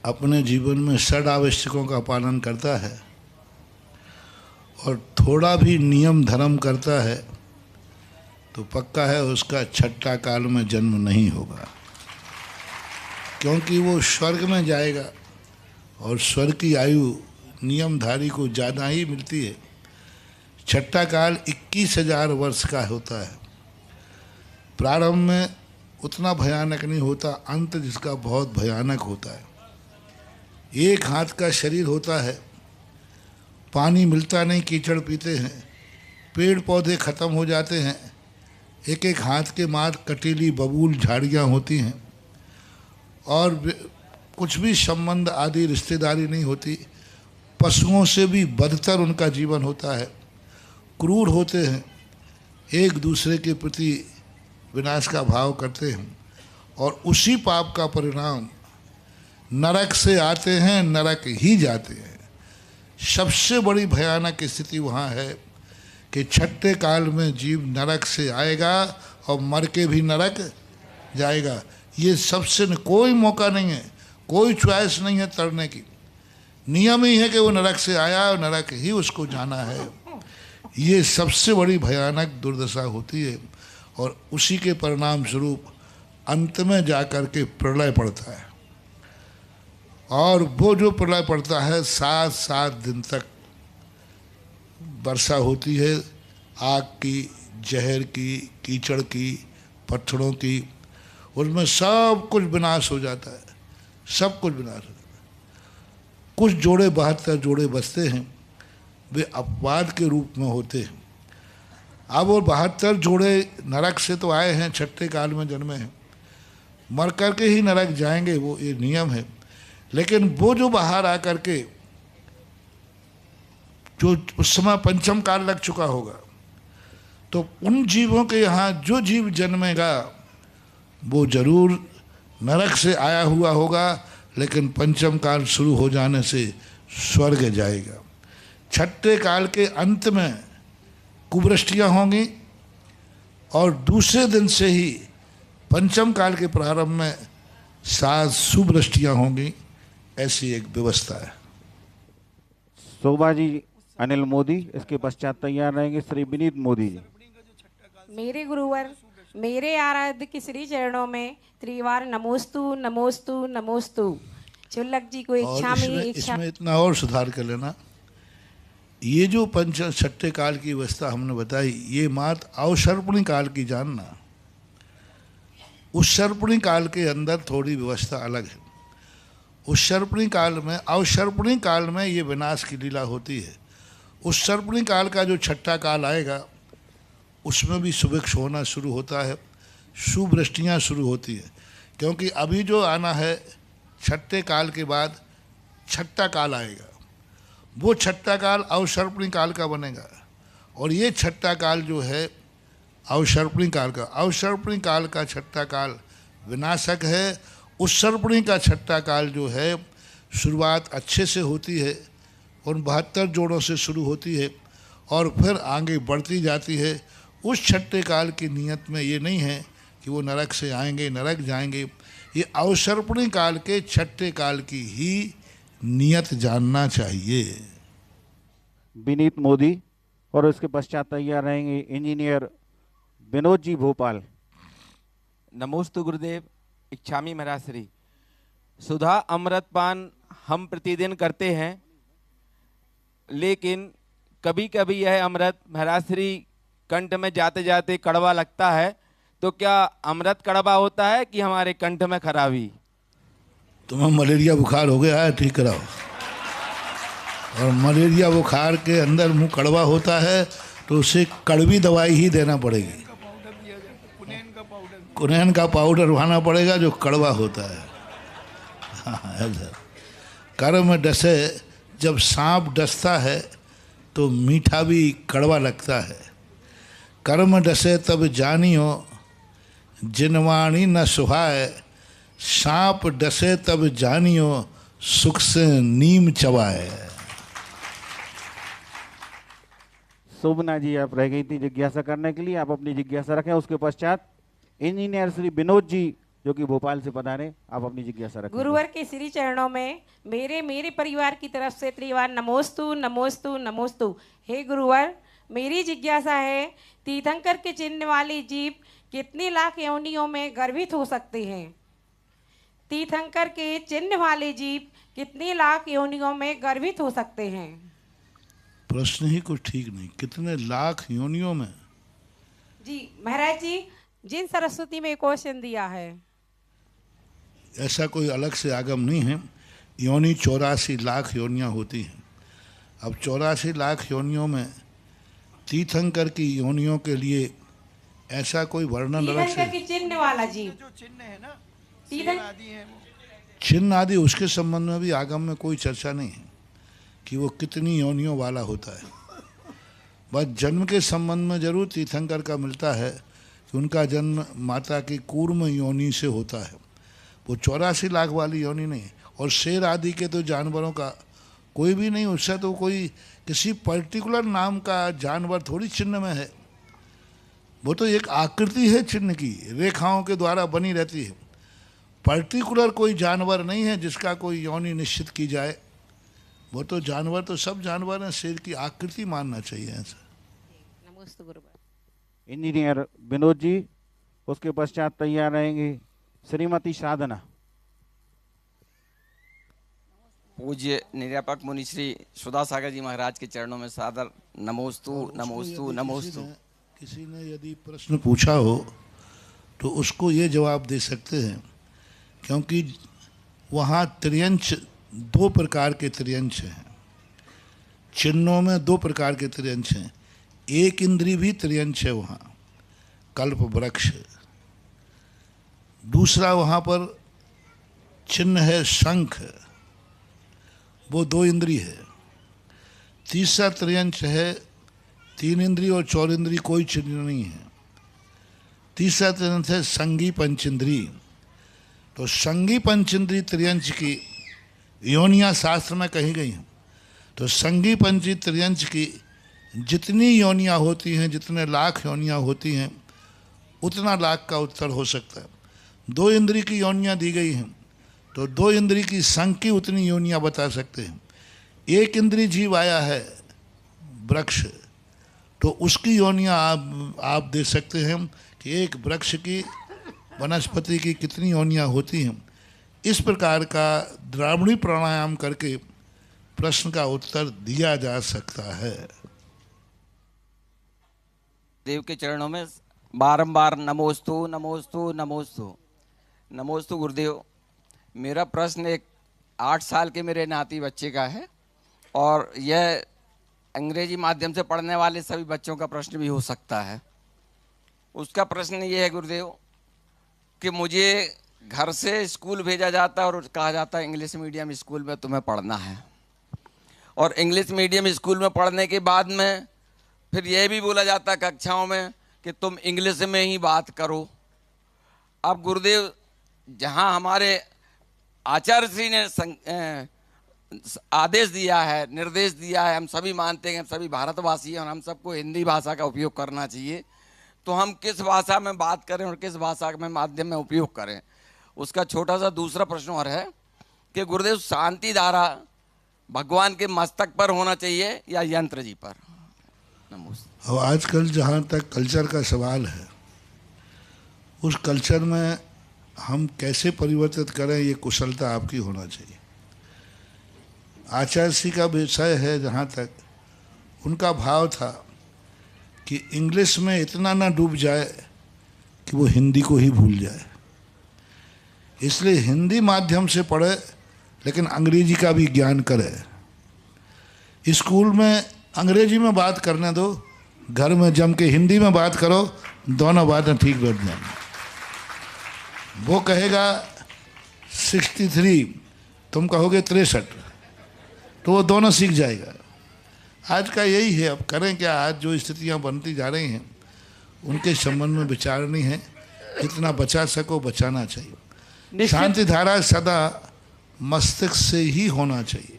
अपने जीवन में षड आवश्यकों का पालन करता है और थोड़ा भी नियम धर्म करता है तो पक्का है उसका छठा काल में जन्म नहीं होगा, क्योंकि वो स्वर्ग में जाएगा और स्वर्ग की आयु नियमधारी को ज़्यादा ही मिलती है। छठा काल 21,000 वर्ष का होता है। प्रारंभ में उतना भयानक नहीं होता, अंत जिसका बहुत भयानक होता है। एक हाथ का शरीर होता है, पानी मिलता नहीं, कीचड़ पीते हैं, पेड़ पौधे खत्म हो जाते हैं, एक एक हाथ के मार कटीली बबूल झाड़ियाँ होती हैं और कुछ भी संबंध आदि रिश्तेदारी नहीं होती। पशुओं से भी बदतर उनका जीवन होता है, क्रूर होते हैं, एक दूसरे के प्रति विनाश का भाव करते हैं और उसी पाप का परिणाम नरक से आते हैं, नरक ही जाते हैं। सबसे बड़ी भयानक स्थिति वहाँ है कि छठे काल में जीव नरक से आएगा और मर के भी नरक जाएगा। ये सबसे कोई मौका नहीं है, कोई चॉइस नहीं है तरने की, नियम ही है कि वो नरक से आया और नरक ही उसको जाना है। ये सबसे बड़ी भयानक दुर्दशा होती है और उसी के परिणाम स्वरूप अंत में जाकर के प्रलय पड़ता है। और वो जो प्रलय पड़ता है 7 दिन तक वर्षा होती है, आग की, जहर की, कीचड़ की, पत्थरों की, उसमें सब कुछ विनाश हो जाता है, सब कुछ विनाश हो जाता है। कुछ जोड़े 72 जोड़े बचते हैं, वे अपवाद के रूप में होते हैं। अब वो 72 जोड़े नरक से तो आए हैं, छठे काल में जन्मे हैं, मर करके ही नरक जाएंगे, वो ये नियम है। लेकिन वो जो बाहर आकर के जो उस समय पंचम काल लग चुका होगा, तो उन जीवों के यहाँ जो जीव जन्मेगा वो जरूर नरक से आया हुआ होगा, लेकिन पंचम काल शुरू हो जाने से स्वर्ग जाएगा। छठे काल के अंत में कुवृष्टियाँ होंगी और दूसरे दिन से ही पंचम काल के प्रारंभ में 7 सुवृष्टियाँ होंगी। ऐसी एक व्यवस्था है। शोभा जी अनिल मोदी, इसके पश्चात तैयार रहेंगे श्री विनीत मोदी जी। मेरे गुरुवर, मेरे आराध्य के श्री चरणों में त्रिवार नमोस्तु नमोस्तु नमोस्तु। चुल्लक जी को इसमें इतना और सुधार कर लेना, ये जो छठे काल की व्यवस्था हमने बताई, ये मात अवसर्पणी काल की जानना। उत्सर्पणी काल के अंदर थोड़ी व्यवस्था अलग है। उत्सर्पणी काल में, अवसर्पणी काल में ये विनाश की लीला होती है। उत्सर्पणी काल का जो छठा काल आएगा उसमें भी सुभिक्ष होना शुरू होता है, सुवृष्टियाँ शुरू होती है। क्योंकि अभी जो आना है छठे काल के बाद छठा काल आएगा, वो छठा काल अवसर्पणी काल का बनेगा और ये छठा काल जो है अवसर्पणी काल का, अवसर्पणी काल का छठा काल विनाशक है। उत्सर्पणी का छठा काल जो है शुरुआत अच्छे से होती है, उन 72 जोड़ों से शुरू होती है और फिर आगे बढ़ती जाती है। उस छठे काल की नियत में ये नहीं है कि वो नरक से आएंगे नरक जाएंगे, ये अवसर्पणी काल के छठे काल की ही नियत जानना चाहिए। विनीत मोदी और उसके पश्चात तैयार रहेंगे इंजीनियर विनोद जी भोपाल। नमोस्तु गुरुदेव, इच्छामी महाराज श्री। सुधा अमृतपान हम प्रतिदिन करते हैं, लेकिन कभी कभी यह अमृत महाराज श्री कंठ में जाते जाते कड़वा लगता है, तो क्या अमृत कड़वा होता है कि हमारे कंठ में खराबी? तुम्हें मलेरिया बुखार हो गया है, ठीक कराओ। और मलेरिया बुखार के अंदर मुंह कड़वा होता है तो उसे कड़वी दवाई ही देना पड़ेगी, कुनैन का पाउडर उठाना पड़ेगा जो कड़वा होता है। हाँ, कर्म में डसे, जब सांप डसता है तो मीठा भी कड़वा लगता है। कर्म डसे तब जानियो जिनवाणी न सुहाए, सांप डसे तब जानियो सुख से नीम चबाए। शोभना जी आप रह गई थी जिज्ञासा करने के लिए, आप अपनी जिज्ञासा रखें। उसके पश्चात इंजीनियर श्री विनोद जी जो कि भोपाल से पधारे। आप अपनी जिज्ञासा रखें। गुरुवर के श्री चरणों में मेरे परिवार की तरफ से त्रिवार नमोस्तु नमोस्तु नमोस्तु। हे गुरुवर, मेरी जिज्ञासा है, तीर्थंकर के चिन्ह वाली जीव कितनी लाख योनियों में गर्भित हो सकते हैं? तीर्थंकर के चिन्ह वाले जीव कितनी लाख योनियों में गर्भित हो सकते हैं? प्रश्न ही कुछ ठीक नहीं, कितने लाख योनियों में? जी महाराज जी, जिन सरस्वती में क्वेश्चन दिया है ऐसा कोई अलग से आगम नहीं है। योनि 84 लाख योनियां होती हैं। अब 84 लाख योनियों में तीर्थंकर की योनियों के लिए ऐसा कोई वर्णन अलग से? तीर्थंकर के चिन्ह वाला जीव जो चिन्ह है ना, तीर्थं- आदि है वो। चिन्ह आदि उसके संबंध में भी आगम में कोई चर्चा नहीं है कि वो कितनी योनियों वाला होता है। बस जन्म के संबंध में जरूर तीर्थंकर का मिलता है कि उनका जन्म माता की कूर्म योनि से होता है। वो 84 लाख वाली योनि नहीं है। और शेर आदि के तो जानवरों का कोई भी नहीं, उससे तो कोई किसी पर्टिकुलर नाम का जानवर थोड़ी चिन्ह में है। वो तो एक आकृति है चिन्ह की, रेखाओं के द्वारा बनी रहती है। पर्टिकुलर कोई जानवर नहीं है जिसका कोई योनि निश्चित की जाए। वो तो जानवर तो सब जानवर हैं, शेर की आकृति मानना चाहिए ऐसा। नमोस्तु गुरुवर। इंजीनियर विनोद जी, उसके पश्चात तैयार रहेंगे श्रीमती साधना। पूज्य निरापक मुनि श्री सुधा सागर जी महाराज के चरणों में सादर नमोस्तु नमोस्तु नमोस्तु। किसी ने यदि प्रश्न पूछा हो तो उसको ये जवाब दे सकते हैं, क्योंकि वहाँ त्रियंश 2 प्रकार के त्रियंश हैं। चिन्हों में 2 प्रकार के त्रियंश हैं। एक इंद्री भी त्रियंश है वहाँ, कल्प वृक्ष। दूसरा वहाँ पर चिन्ह है शंख, वो 2 इंद्री है। तीसरा त्रियंश है 3 इंद्री और 4 इंद्री कोई चिन्ह नहीं है। तीसरा त्रियंश है संगी पंचेंद्री। तो संगी पंचेंद्री त्रियंश की योनियाँ शास्त्र में कही गई हैं। तो संगी पंची त्रियंश की जितनी योनियाँ होती हैं, जितने लाख योनियाँ होती हैं, उतना लाख का उत्तर हो सकता है। 2 इंद्री की योनियाँ दी गई हैं, तो 2 इंद्री की संख्या की उतनी योनियाँ बता सकते हैं। 1 इंद्री जीव आया है वृक्ष, तो उसकी योनियाँ आप दे सकते हैं कि एक वृक्ष की, वनस्पति की कितनी योनियाँ होती हैं। इस प्रकार का द्रावणी प्राणायाम करके प्रश्न का उत्तर दिया जा सकता है। देव के चरणों में बारंबार नमोस्तु नमोस्तु नमोस्तु नमोस्तु। गुरुदेव, मेरा प्रश्न एक 8 साल के मेरे नाती बच्चे का है, और यह अंग्रेजी माध्यम से पढ़ने वाले सभी बच्चों का प्रश्न भी हो सकता है। उसका प्रश्न ये है गुरुदेव कि मुझे घर से स्कूल भेजा जाता है और कहा जाता है इंग्लिश मीडियम स्कूल में तुम्हें पढ़ना है, और इंग्लिश मीडियम स्कूल में पढ़ने के बाद में फिर यह भी बोला जाता है कक्षाओं में कि तुम इंग्लिश में ही बात करो। अब गुरुदेव, जहाँ हमारे आचार्य श्री ने आदेश दिया है, निर्देश दिया है, हम सभी मानते हैं, हम सभी भारतवासी हैं और हम सबको हिंदी भाषा का उपयोग करना चाहिए, तो हम किस भाषा में बात करें और किस भाषा में माध्यम में उपयोग करें? उसका छोटा सा दूसरा प्रश्न और है कि गुरुदेव, शांति धारा भगवान के मस्तक पर होना चाहिए या यंत्र जी पर? नमस्ते। और आजकल जहाँ तक कल्चर का सवाल है, उस कल्चर में हम कैसे परिवर्तित करें, ये कुशलता आपकी होना चाहिए। आचार्य श्री का विषय है, जहाँ तक उनका भाव था कि इंग्लिश में इतना ना डूब जाए कि वो हिंदी को ही भूल जाए। इसलिए हिंदी माध्यम से पढ़े, लेकिन अंग्रेजी का भी ज्ञान करे। स्कूल में अंग्रेजी में बात करने दो, घर में जम के हिंदी में बात करो, दोनों बातें ठीक बैठ जाएंगी। वो कहेगा 63, तुम कहोगे 63, तो वो दोनों सीख जाएगा। आज का यही है। अब करें क्या? आज जो स्थितियां बनती जा रही हैं उनके संबंध में विचारनी है। जितना बचा सको बचाना चाहिए। शांति धारा सदा मस्तिष्क से ही होना चाहिए।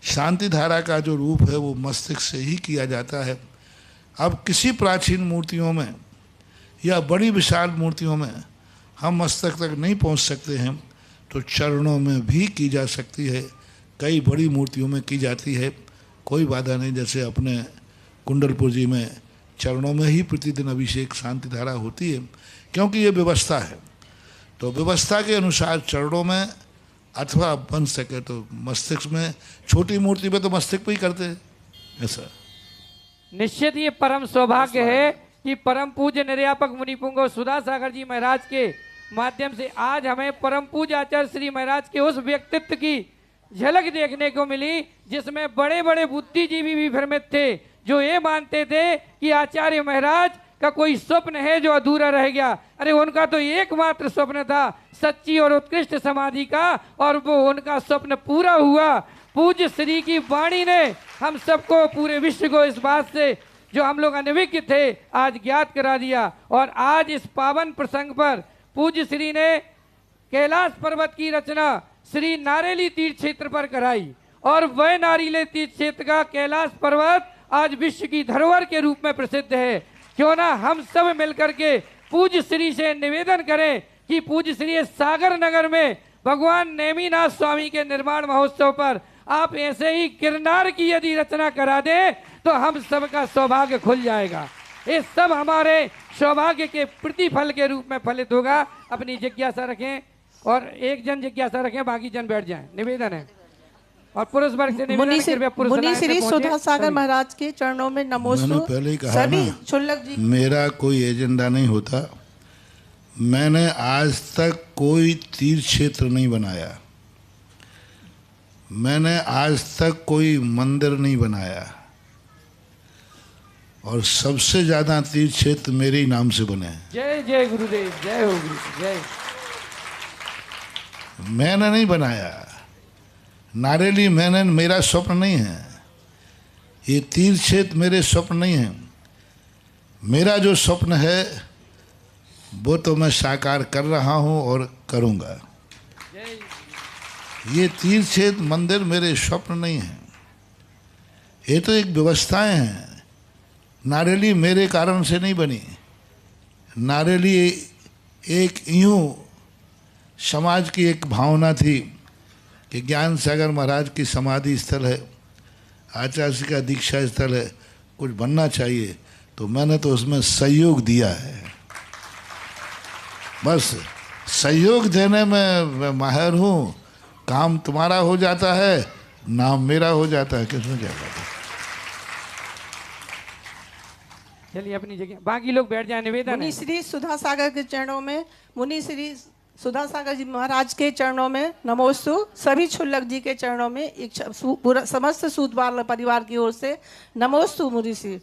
शांति धारा का जो रूप है वो मस्तिष्क से ही किया जाता है। अब किसी प्राचीन मूर्तियों में या बड़ी विशाल मूर्तियों में हम मस्तक तक नहीं पहुंच सकते हैं तो चरणों में भी की जा सकती है, कई बड़ी मूर्तियों में की जाती है, कोई बाधा नहीं। जैसे अपने कुंडलपुर जी में चरणों में ही प्रतिदिन अभिषेक शांति धारा होती है, क्योंकि ये व्यवस्था है। तो व्यवस्था के अनुसार चरणों में अथवा बन सके तो मस्तिष्क में, छोटी मूर्ति में तो मस्तिष्क पे ही करते हैं ऐसा। निश्चित ये परम सौभाग्य है कि परम पूज्य निर्यापक मुनि पुंगव सुधा सागर जी महाराज के माध्यम से आज हमें परम पूज्य आचार्य श्री महाराज के उस व्यक्तित्व की झलक देखने को मिली जिसमें बड़े बड़े बुद्धिजीवी भी भ्रमित थे, जो ये मानते थे कि आचार्य महाराज का कोई स्वप्न है जो अधूरा रह गया। अरे उनका तो एकमात्र स्वप्न था सच्ची और उत्कृष्ट समाधि का, और वो उनका स्वप्न पूरा हुआ। पूज्य श्री की वाणी ने हम सबको, पूरे विश्व को इस बात से जो हम लोग अनभिज्ञ थे आज ज्ञात करा दिया। और आज इस पावन प्रसंग पर पूज्य श्री ने कैलाश पर्वत की रचना श्री नारेली तीर्थ क्षेत्र पर कराई, और वह नारेली तीर्थ क्षेत्र का कैलाश पर्वत आज विश्व की धरोहर के रूप में प्रसिद्ध है। क्यों ना हम सब मिलकर के पूज्य श्री से निवेदन करें कि पूज्य श्री सागर नगर में भगवान नेमिनाथ स्वामी के निर्माण महोत्सव पर आप ऐसे ही गिरनार की यदि रचना करा दें तो हम सबका सौभाग्य खुल जाएगा। ये सब हमारे सौभाग्य के प्रतिफल के रूप में फलित होगा। अपनी जिज्ञासा रखें और एक जन जिज्ञासा रखें, बाकी जन बैठ जाएं, निवेदन है। और पुरुष वर्ग से मुनि श्री सुधा सागर महाराज के चरणों में नमोस्तु। पहले ही कहा सभी ना, क्षुल्लक जी, मेरा कोई एजेंडा नहीं होता। मैंने आज तक कोई तीर्थ क्षेत्र नहीं बनाया, मैंने आज तक कोई मंदिर नहीं बनाया, और सबसे ज्यादा तीर्थ क्षेत्र मेरे ही नाम से बने हैं। जय जय गुरुदेव, जय हो गुरु, जय। मैंने नहीं बनाया नारेली, मैंने, मेरा स्वप्न नहीं है। ये तीर्थ क्षेत्र मेरे स्वप्न नहीं है। मेरा जो स्वप्न है वो तो मैं साकार कर रहा हूँ और करूँगा। ये तीर्थ क्षेत्र मंदिर मेरे स्वप्न नहीं है, ये तो एक व्यवस्थाएं हैं। नारेली मेरे कारण से नहीं बनी। नारेली एक यूँ समाज की एक भावना थी कि ज्ञान सागर महाराज की समाधि स्थल है, आचार्य का दीक्षा स्थल है, कुछ बनना चाहिए, तो मैंने तो उसमें सहयोग दिया है। बस सहयोग देने में मैं माहिर हूँ। काम तुम्हारा हो जाता है, नाम मेरा हो जाता है, किसमें क्या बात है। चलिए अपनी जगह, बाकी लोग बैठ जाए, निवेदन है। मुनि श्री सुधा सागर के चरणों में, मुनि श्री सुधा सागर जी महाराज के चरणों में नमोस्तु। सभी क्षुल्लक जी के चरणों में एक पूरा समस्त सूदवाल परिवार की ओर से नमोस्तु। मुनि श्री,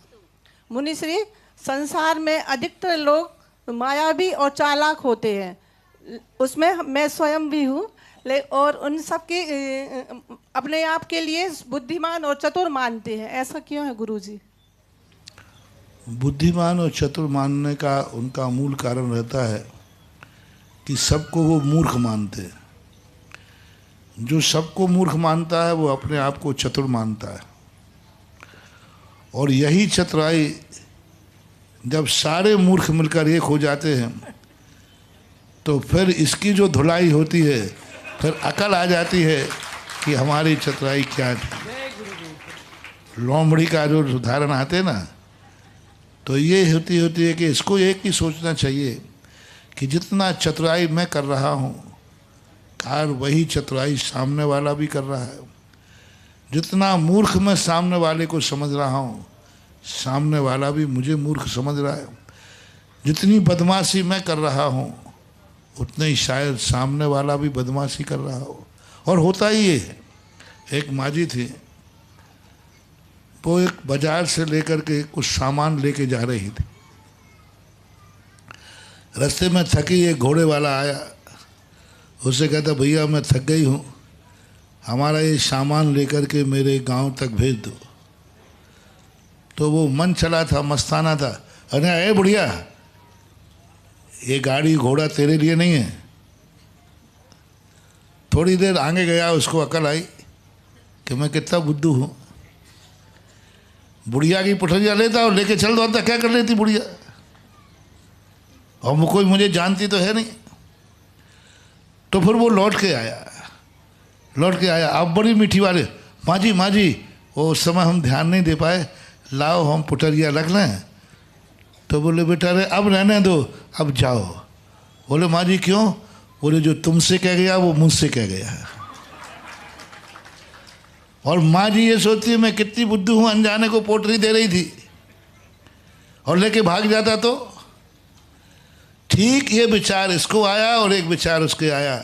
मुनि श्री, संसार में अधिकतर लोग मायावी और चालाक होते हैं, उसमें मैं स्वयं भी हूँ, और उन सब के अपने आप के लिए बुद्धिमान और चतुर मानते हैं। ऐसा क्यों है गुरुजी? बुद्धिमान और चतुर मानने का उनका मूल कारण रहता है कि सबको वो मूर्ख मानते हैं। जो सबको मूर्ख मानता है वो अपने आप को चतुर मानता है, और यही चतुराई जब सारे मूर्ख मिलकर एक हो जाते हैं तो फिर इसकी जो धुलाई होती है, फिर अकल आ जाती है कि हमारी चतुराई क्या थी। लोमड़ी का जो उदाहरण आते ना, तो ये होती है कि इसको एक ही सोचना चाहिए कि जितना चतुराई मैं कर रहा हूँ, कार वही चतुराई सामने वाला भी कर रहा है। जितना मूर्ख मैं सामने वाले को समझ रहा हूँ, सामने वाला भी मुझे मूर्ख समझ रहा है। जितनी बदमाशी मैं कर रहा हूँ, उतने ही शायद सामने वाला भी बदमाशी कर रहा हो। और होता ही ये है। एक माजी थी, वो एक बाजार से लेकर के कुछ सामान लेके जा रही थी। रास्ते में थकी एक घोड़े वाला आया, उससे कहता भैया मैं थक गई हूँ, हमारा ये सामान लेकर के मेरे गांव तक भेज दो। तो वो मन चला था, मस्ताना था, अरे बुढ़िया ये गाड़ी घोड़ा तेरे लिए नहीं है। थोड़ी देर आगे गया, उसको अकल आई कि मैं कितना बुद्धू हूँ। बुढ़िया की पुठरिया लेता और लेके चल दो, क्या कर लेती बुढ़िया, और कोई मुझे जानती तो है नहीं। तो फिर वो लौट के आया। अब बड़ी मीठी वाले, माँ जी वो उस समय हम ध्यान नहीं दे पाए, लाओ हम पुटरिया रख लें। तो बोले बेटा रे अब रहने दो, अब जाओ। बोले माँ जी क्यों? बोले जो तुमसे कह गया वो मुझसे कह गया है। और माँ जी ये सोचती है मैं कितनी बुद्धू हूँ, अनजाने को पोटरी दे रही थी और लेके भाग जाता। तो ठीक ये विचार इसको आया और एक विचार उसके आया।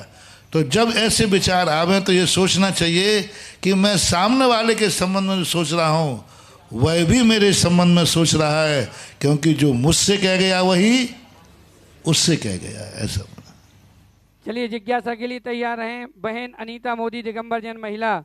तो जब ऐसे विचार आवे तो ये सोचना चाहिए कि मैं सामने वाले के संबंध में सोच रहा हूँ, वह भी मेरे संबंध में सोच रहा है, क्योंकि जो मुझसे कह गया वही उससे कह गया। ऐसा चलिए जिज्ञासा के लिए तैयार हैं बहन अनीता मोदी, दिगंबर जैन महिला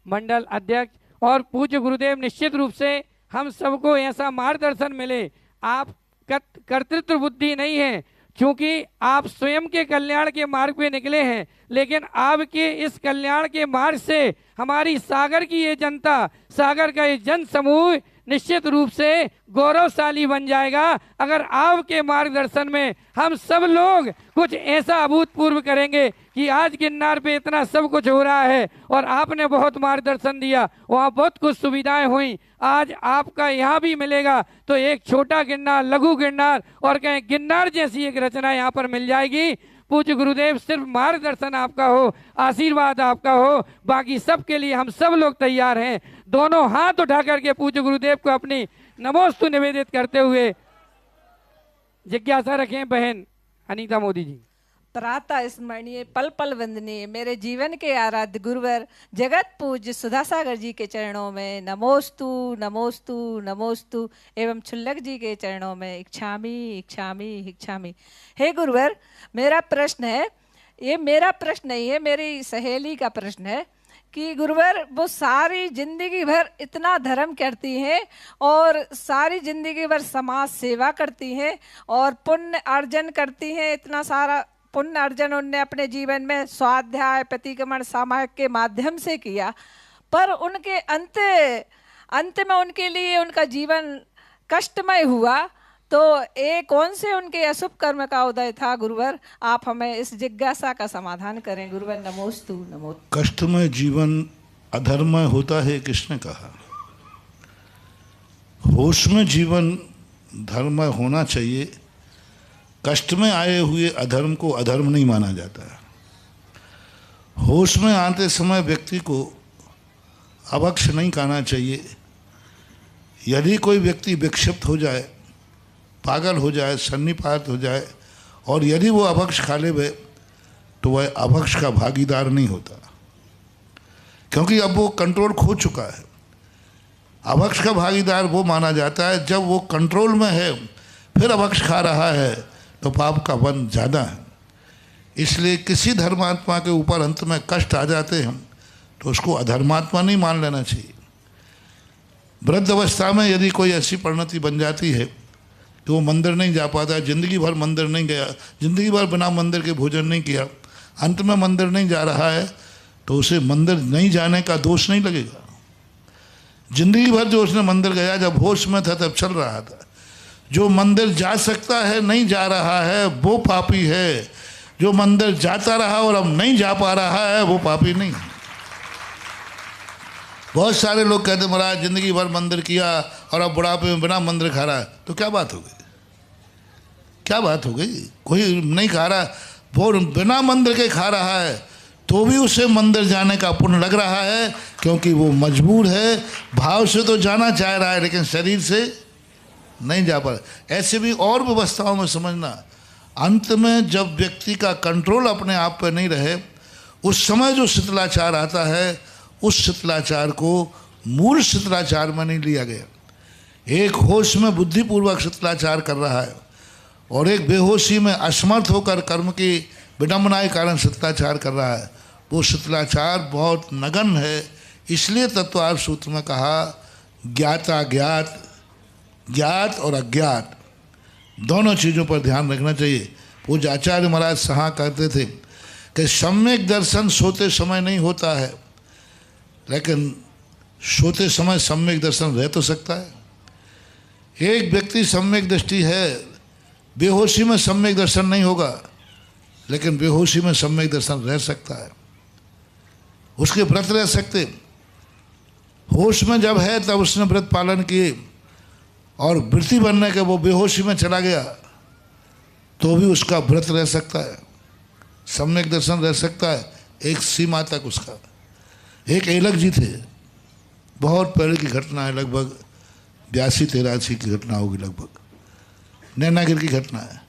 मंडल अध्यक्ष। और पूज्य गुरुदेव, निश्चित रूप से हम सबको ऐसा मार्गदर्शन मिले। आप कर्तृत्व बुद्धि नहीं है, क्योंकि आप स्वयं के कल्याण के मार्ग पे निकले हैं, लेकिन आपके इस कल्याण के मार्ग से हमारी सागर की ये जनता, सागर का ये जन समूह निश्चित रूप से गौरवशाली बन जाएगा अगर आपके मार्गदर्शन में हम सब लोग कुछ ऐसा अभूतपूर्व करेंगे कि आज गिरनार पे इतना सब कुछ हो रहा है और आपने बहुत मार्गदर्शन दिया, वहाँ बहुत कुछ सुविधाएं हुई, आज आपका यहाँ भी मिलेगा। तो एक छोटा गिरनार, लघु गिरनार और कहें गिरनार जैसी एक रचना यहाँ पर मिल जाएगी। पूज्य गुरुदेव, सिर्फ मार्गदर्शन आपका हो, आशीर्वाद आपका हो, बाकी सब के लिए हम सब लोग तैयार हैं। दोनों हाथ उठा करके पूज्य गुरुदेव को अपनी नमोस्तु निवेदित करते हुए जिज्ञासा रखें बहन अनीता मोदी जी। प्रातः स्मरणीय पल पल वंदनीय मेरे जीवन के आराध्य गुरुवर जगत पूज्य सुधा सागर जी के चरणों में नमोस्तु नमोस्तु नमोस्तु एवं छुल्लक जी के चरणों में इच्छामी इच्छामी इच्छामी। हे गुरुवर, मेरा प्रश्न है, ये मेरा प्रश्न नहीं है, मेरी सहेली का प्रश्न है कि गुरुवर वो सारी जिंदगी भर इतना धर्म करती हैं और सारी जिंदगी भर समाज सेवा करती हैं और पुण्य अर्जन करती हैं, इतना सारा पुण्य अर्जन उनने अपने जीवन में स्वाध्याय प्रतिक्रमण सामायिक के माध्यम से किया, पर उनके अंत में उनके लिए उनका जीवन कष्टमय हुआ। तो ये कौन से उनके अशुभ कर्म का उदय था गुरुवर? आप हमें इस जिज्ञासा का समाधान करें गुरुवर। नमोस्तु नमोस्तु। कष्टमय जीवन अधर्ममय होता है किसने कहा? होश में जीवन धर्ममय होना चाहिए। कष्ट में आए हुए अधर्म को अधर्म नहीं माना जाता। होश में आते समय व्यक्ति को अभक्ष नहीं कहना चाहिए। यदि कोई व्यक्ति विक्षिप्त हो जाए, पागल हो जाए, सन्निपात हो जाए और यदि वो अभक्ष खा ले तो वह अभक्ष का भागीदार नहीं होता, क्योंकि अब वो कंट्रोल खो चुका है। अभक्ष का भागीदार वो माना जाता है जब वो कंट्रोल में है फिर अभक्ष खा रहा है तो पाप का वन ज़्यादा है। इसलिए किसी धर्मात्मा के ऊपर अंत में कष्ट आ जाते हैं तो उसको अधर्मात्मा नहीं मान लेना चाहिए। वृद्ध अवस्था में यदि कोई ऐसी परिणति बन जाती है तो वो मंदिर नहीं जा पाता, जिंदगी भर मंदिर नहीं गया, जिंदगी भर बिना मंदिर के भोजन नहीं किया, अंत में मंदिर नहीं जा रहा है तो उसे मंदिर नहीं जाने का दोष नहीं लगेगा। जिंदगी भर जो उसने मंदिर गया, जब होश में था तब चल रहा था। जो मंदिर जा सकता है नहीं जा रहा है वो पापी है, जो मंदिर जाता रहा और अब नहीं जा पा रहा है वो पापी नहीं। बहुत सारे लोग कहते महाराज जिंदगी भर मंदिर किया और अब बुढ़ापे में बिना मंदिर खा रहा है, तो क्या बात हो गई? क्या बात हो गई? कोई नहीं खा रहा, वो बिना मंदिर के खा रहा है तो भी उसे मंदिर जाने का पुण्य लग रहा है, क्योंकि वो मजबूर है। भाव से तो जाना चाह रहा है लेकिन शरीर से नहीं जा पा। ऐसे भी और व्यवस्थाओं में समझना, अंत में जब व्यक्ति का कंट्रोल अपने आप पर नहीं रहे उस समय जो शिथिलाचार आता है, उस शिथिलाचार को मूल शिथिलाचार में नहीं लिया गया। एक होश में बुद्धिपूर्वक शिथिलाचार कर रहा है और एक बेहोशी में असमर्थ होकर कर्म की विडंबना के कारण शिथिलाचार कर रहा है। वो शिथिलाचार बहुत नगण्य है। इसलिए तत्वार्थ सूत्र में कहा ज्ञाता ज्ञात, ज्ञात और अज्ञात दोनों चीज़ों पर ध्यान रखना चाहिए। पूज्य आचार्य महाराज सहा कहते थे कि सम्यक दर्शन सोते समय नहीं होता है, लेकिन सोते समय सम्यक दर्शन रह तो सकता है। एक व्यक्ति सम्यक दृष्टि है, बेहोशी में सम्यक दर्शन नहीं होगा, लेकिन बेहोशी में सम्यक दर्शन रह सकता है, उसके व्रत रह सकते। होश में जब है तब उसने व्रत पालन किए, और वृत्ति बनने के वो बेहोशी में चला गया तो भी उसका व्रत रह सकता है, सम्यक दर्शन रह सकता है एक सीमा तक उसका। एक एलक जी थे, बहुत पहले की घटना है, लगभग 82-83 की घटना होगी, लगभग नैनागिर की घटना है।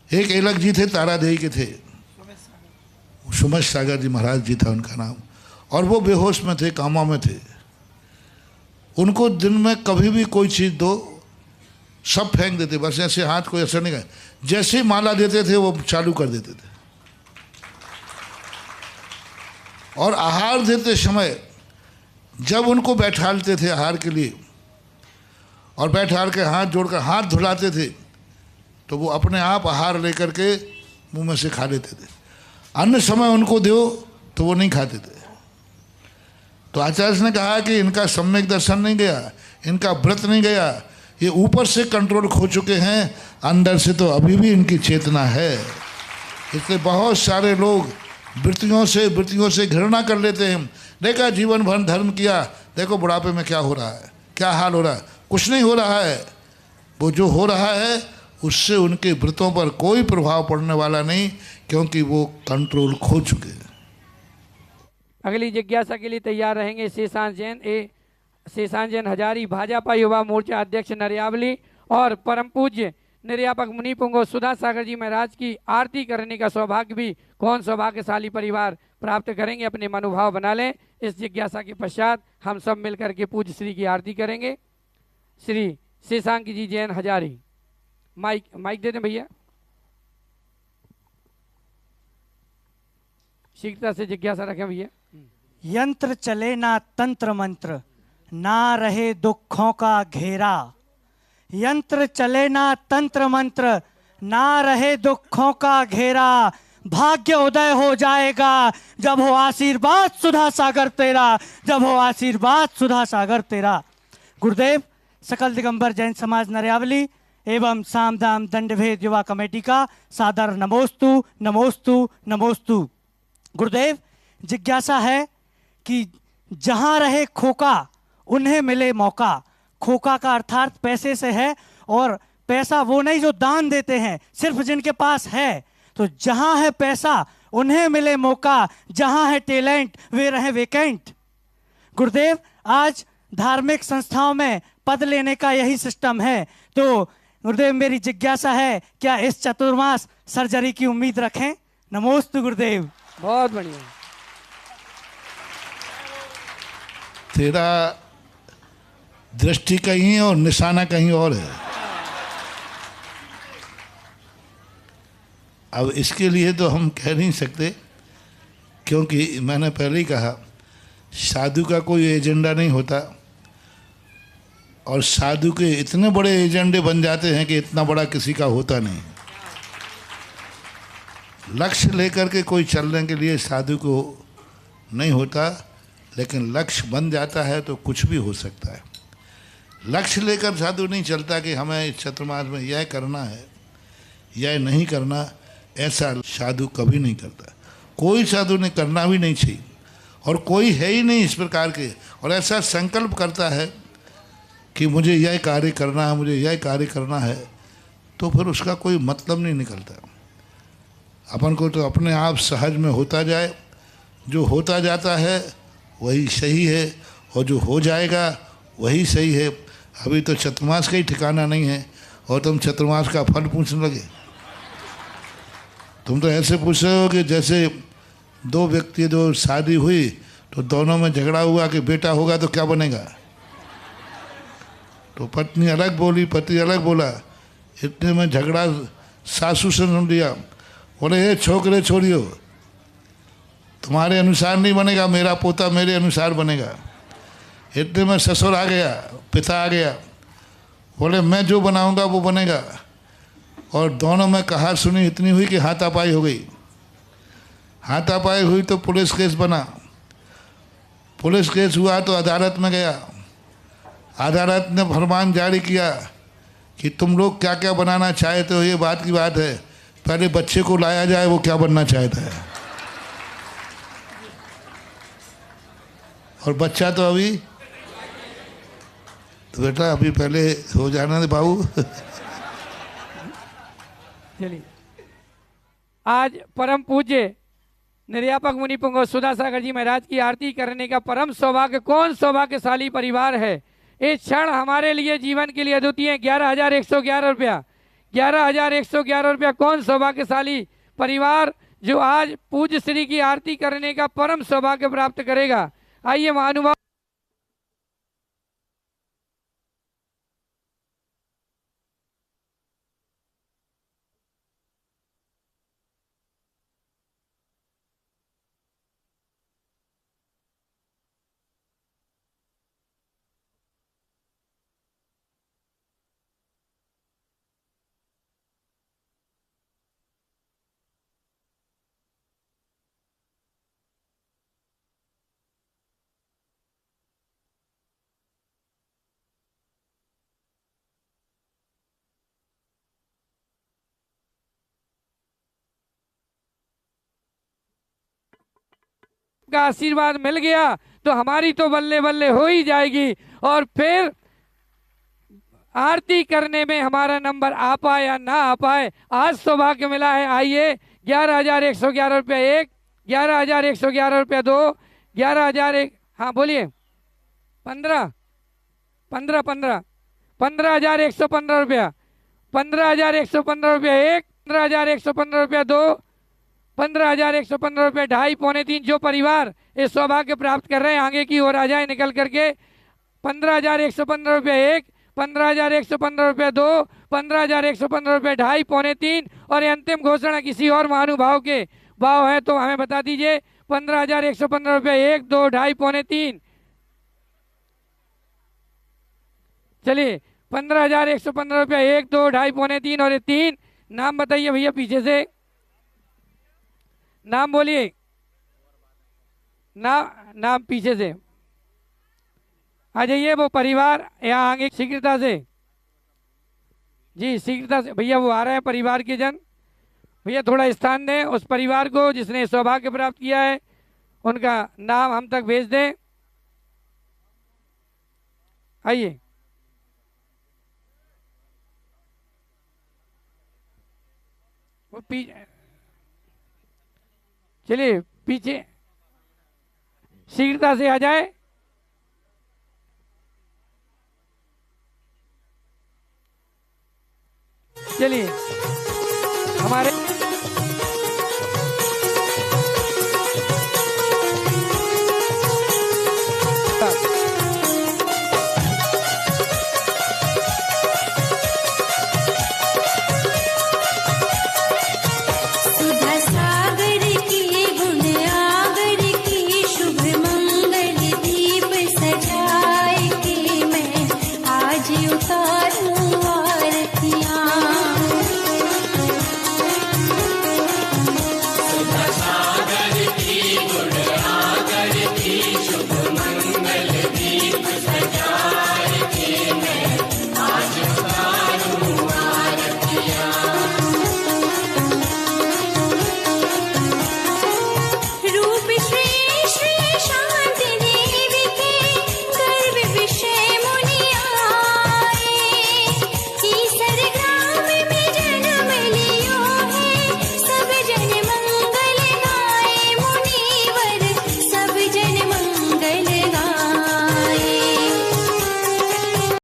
एक एलक जी थे, तारादेही के थे, सुमेश सागर जी महाराज जी था उनका नाम, और वो बेहोश में थे, कामा में थे। उनको दिन में कभी भी कोई चीज़ दो सब फेंक देते, बस ऐसे हाथ को ऐसा नहीं कर, जैसे माला देते थे वो चालू कर देते थे। और आहार देते समय जब उनको बैठालते थे आहार के लिए, और बैठाल के हाथ जोड़कर हाथ धुलाते थे, तो वो अपने आप आहार लेकर के मुंह में से खा लेते थे। अन्य समय उनको दो तो वो नहीं खाते थे। तो आचार्य ने कहा कि इनका सम्यक दर्शन नहीं गया, इनका व्रत नहीं गया, ये ऊपर से कंट्रोल खो चुके हैं, अंदर से तो अभी भी इनकी चेतना है। इसलिए बहुत सारे लोग वृत्तियों से घृणा कर लेते हैं। देखा जीवन भर धर्म किया, देखो बुढ़ापे में क्या हो रहा है, क्या हाल हो रहा है। कुछ नहीं हो रहा है, वो जो हो रहा है उससे उनके व्रतों पर कोई प्रभाव पड़ने वाला नहीं, क्योंकि वो कंट्रोल खो चुके हैं। अगली जिज्ञासा के लिए तैयार रहेंगे शेषान जैन हजारी, भाजपा युवा मोर्चा अध्यक्ष नरियावली, और परम पूज्य निर्यापक मुनि पुंगव सुधा सागर जी महाराज की आरती करने का सौभाग्य भी कौन सौभाग्यशाली परिवार प्राप्त करेंगे, अपने मनोभाव बना लें। इस जिज्ञासा के पश्चात हम सब मिलकर के पूज्य श्री की आरती करेंगे। श्री शेषांक जी जैन हजारी, माइक दे दें भैया। शीघ्रता से जिज्ञासा रखें भैया। यंत्र चले ना तंत्र मंत्र, ना रहे दुखों का घेरा। यंत्र चले ना तंत्र मंत्र, ना रहे दुखों का घेरा। भाग्य उदय हो जाएगा जब हो आशीर्वाद सुधा सागर तेरा, जब हो आशीर्वाद सुधा सागर तेरा। गुरुदेव, सकल दिगंबर जैन समाज नरियावली एवं सामदाम दंडभेद युवा कमेटी का सादर नमोस्तु नमोस्तु नमोस्तु। गुरुदेव, जिज्ञासा है कि जहाँ रहे खोका उन्हें मिले मौका। खोका का अर्थात पैसे से है, और पैसा वो नहीं जो दान देते हैं, सिर्फ जिनके पास है। तो जहाँ है पैसा उन्हें मिले मौका, जहाँ है टैलेंट वे रहे वेकेंट। गुरुदेव, आज धार्मिक संस्थाओं में पद लेने का यही सिस्टम है। तो गुरुदेव, मेरी जिज्ञासा है, क्या इस चतुर्मास सर्जरी की उम्मीद रखें? नमोस्तु गुरुदेव। बहुत बढ़िया। तेरा दृष्टि कहीं है और निशाना कहीं और है। अब इसके लिए तो हम कह नहीं सकते, क्योंकि मैंने पहले ही कहा साधु का कोई एजेंडा नहीं होता, और साधु के इतने बड़े एजेंडे बन जाते हैं कि इतना बड़ा किसी का होता नहीं। लक्ष्य लेकर के कोई चलने के लिए साधु को नहीं होता, लेकिन लक्ष्य बन जाता है तो कुछ भी हो सकता है। लक्ष्य लेकर साधु नहीं चलता कि हमें इस चतुर्मास में यह करना है, यह नहीं करना, ऐसा साधु कभी नहीं करता। कोई साधु ने करना भी नहीं चाहिए, और कोई है ही नहीं इस प्रकार के, और ऐसा संकल्प करता है कि मुझे यह कार्य करना है, मुझे यह कार्य करना है, तो फिर उसका कोई मतलब नहीं निकलता। अपन को तो अपने आप सहज में होता जाए, जो होता जाता है वही सही है, और जो हो जाएगा वही सही है। अभी तो चतुर्मास का ही ठिकाना नहीं है, और तुम चतुर्मास का फल पूछने लगे। तुम तो ऐसे पूछ रहे हो कि जैसे दो व्यक्ति जो शादी हुई तो दोनों में झगड़ा हुआ कि बेटा होगा तो क्या बनेगा। तो पत्नी अलग बोली, पति अलग बोला, इतने में झगड़ा सासू से सुन लिया। बोले ये छोकरे छोड़ियो, तुम्हारे अनुसार नहीं बनेगा, मेरा पोता मेरे अनुसार बनेगा। इतने में ससुर आ गया, पिता आ गया, बोले मैं जो बनाऊंगा वो बनेगा। और दोनों में कहा सुनी इतनी हुई कि हाथापाई हो गई। हाथापाई हुई तो पुलिस केस बना। पुलिस केस हुआ तो अदालत में गया। अदालत ने फरमान जारी किया कि तुम लोग क्या क्या बनाना चाहते हो, ये बात की बात है, पहले बच्चे को लाया जाए, वो क्या बनना चाहता है। और बच्चा तो अभी, तो बेटा अभी पहले हो जाना दे बाबू। चलिए, आज परम पूज्य निर्यापक मुनि पुंगव सुधा सागर जी महाराज की आरती करने का परम सौभाग्य कौन सौभाग्यशाली परिवार है। इस क्षण हमारे लिए जीवन के लिए अद्वितीय 11,111 रुपया, 11,111 रुपया। कौन सौभाग्यशाली परिवार जो आज पूज्य श्री की आरती करने का परम सौभाग्य प्राप्त करेगा। आइए महानुभाव, का आशीर्वाद मिल गया तो हमारी तो बल्ले बल्ले हो ही जाएगी। और फिर आरती करने में हमारा नंबर आ पाए या ना आ पाए, आज सौभाग्य मिला है। आइए, 11,111 रुपया एक, 11,111 रुपया दो, 11,001, हाँ बोलिए, 15,115 रुपया, 15,115 रुपया एक, 15,115 रुपया दो, 15,115 रुपये, 2.5 पौने 3। जो परिवार इस सौभाग्य प्राप्त कर रहे हैं आगे की ओर आ जाए निकल करके। 15,115 रुपये एक, 15,115 रुपये दो, 15,115 रुपये, 2.5 पौने 3। और ये अंतिम घोषणा किसी और महानुभाव के भाव है तो हमें बता दीजिए। 15,115 रुपये एक, 2, 2.5 पौने 3। चलिए, 15,115 रुपये एक, 2, 2.5 पौने 3 और ये 3। नाम बताइए भैया, पीछे से नाम बोलिए, नाम पीछे से आ जाइए। वो परिवार यहाँ आगे शीघ्रता से, जी शीघ्रता से भैया वो आ रहे हैं परिवार के जन। भैया थोड़ा स्थान दें उस परिवार को जिसने सौभाग्य प्राप्त किया है, उनका नाम हम तक भेज दें। आइए, वो चलिए पीछे शीघ्रता से आ जाए। चलिए, हमारे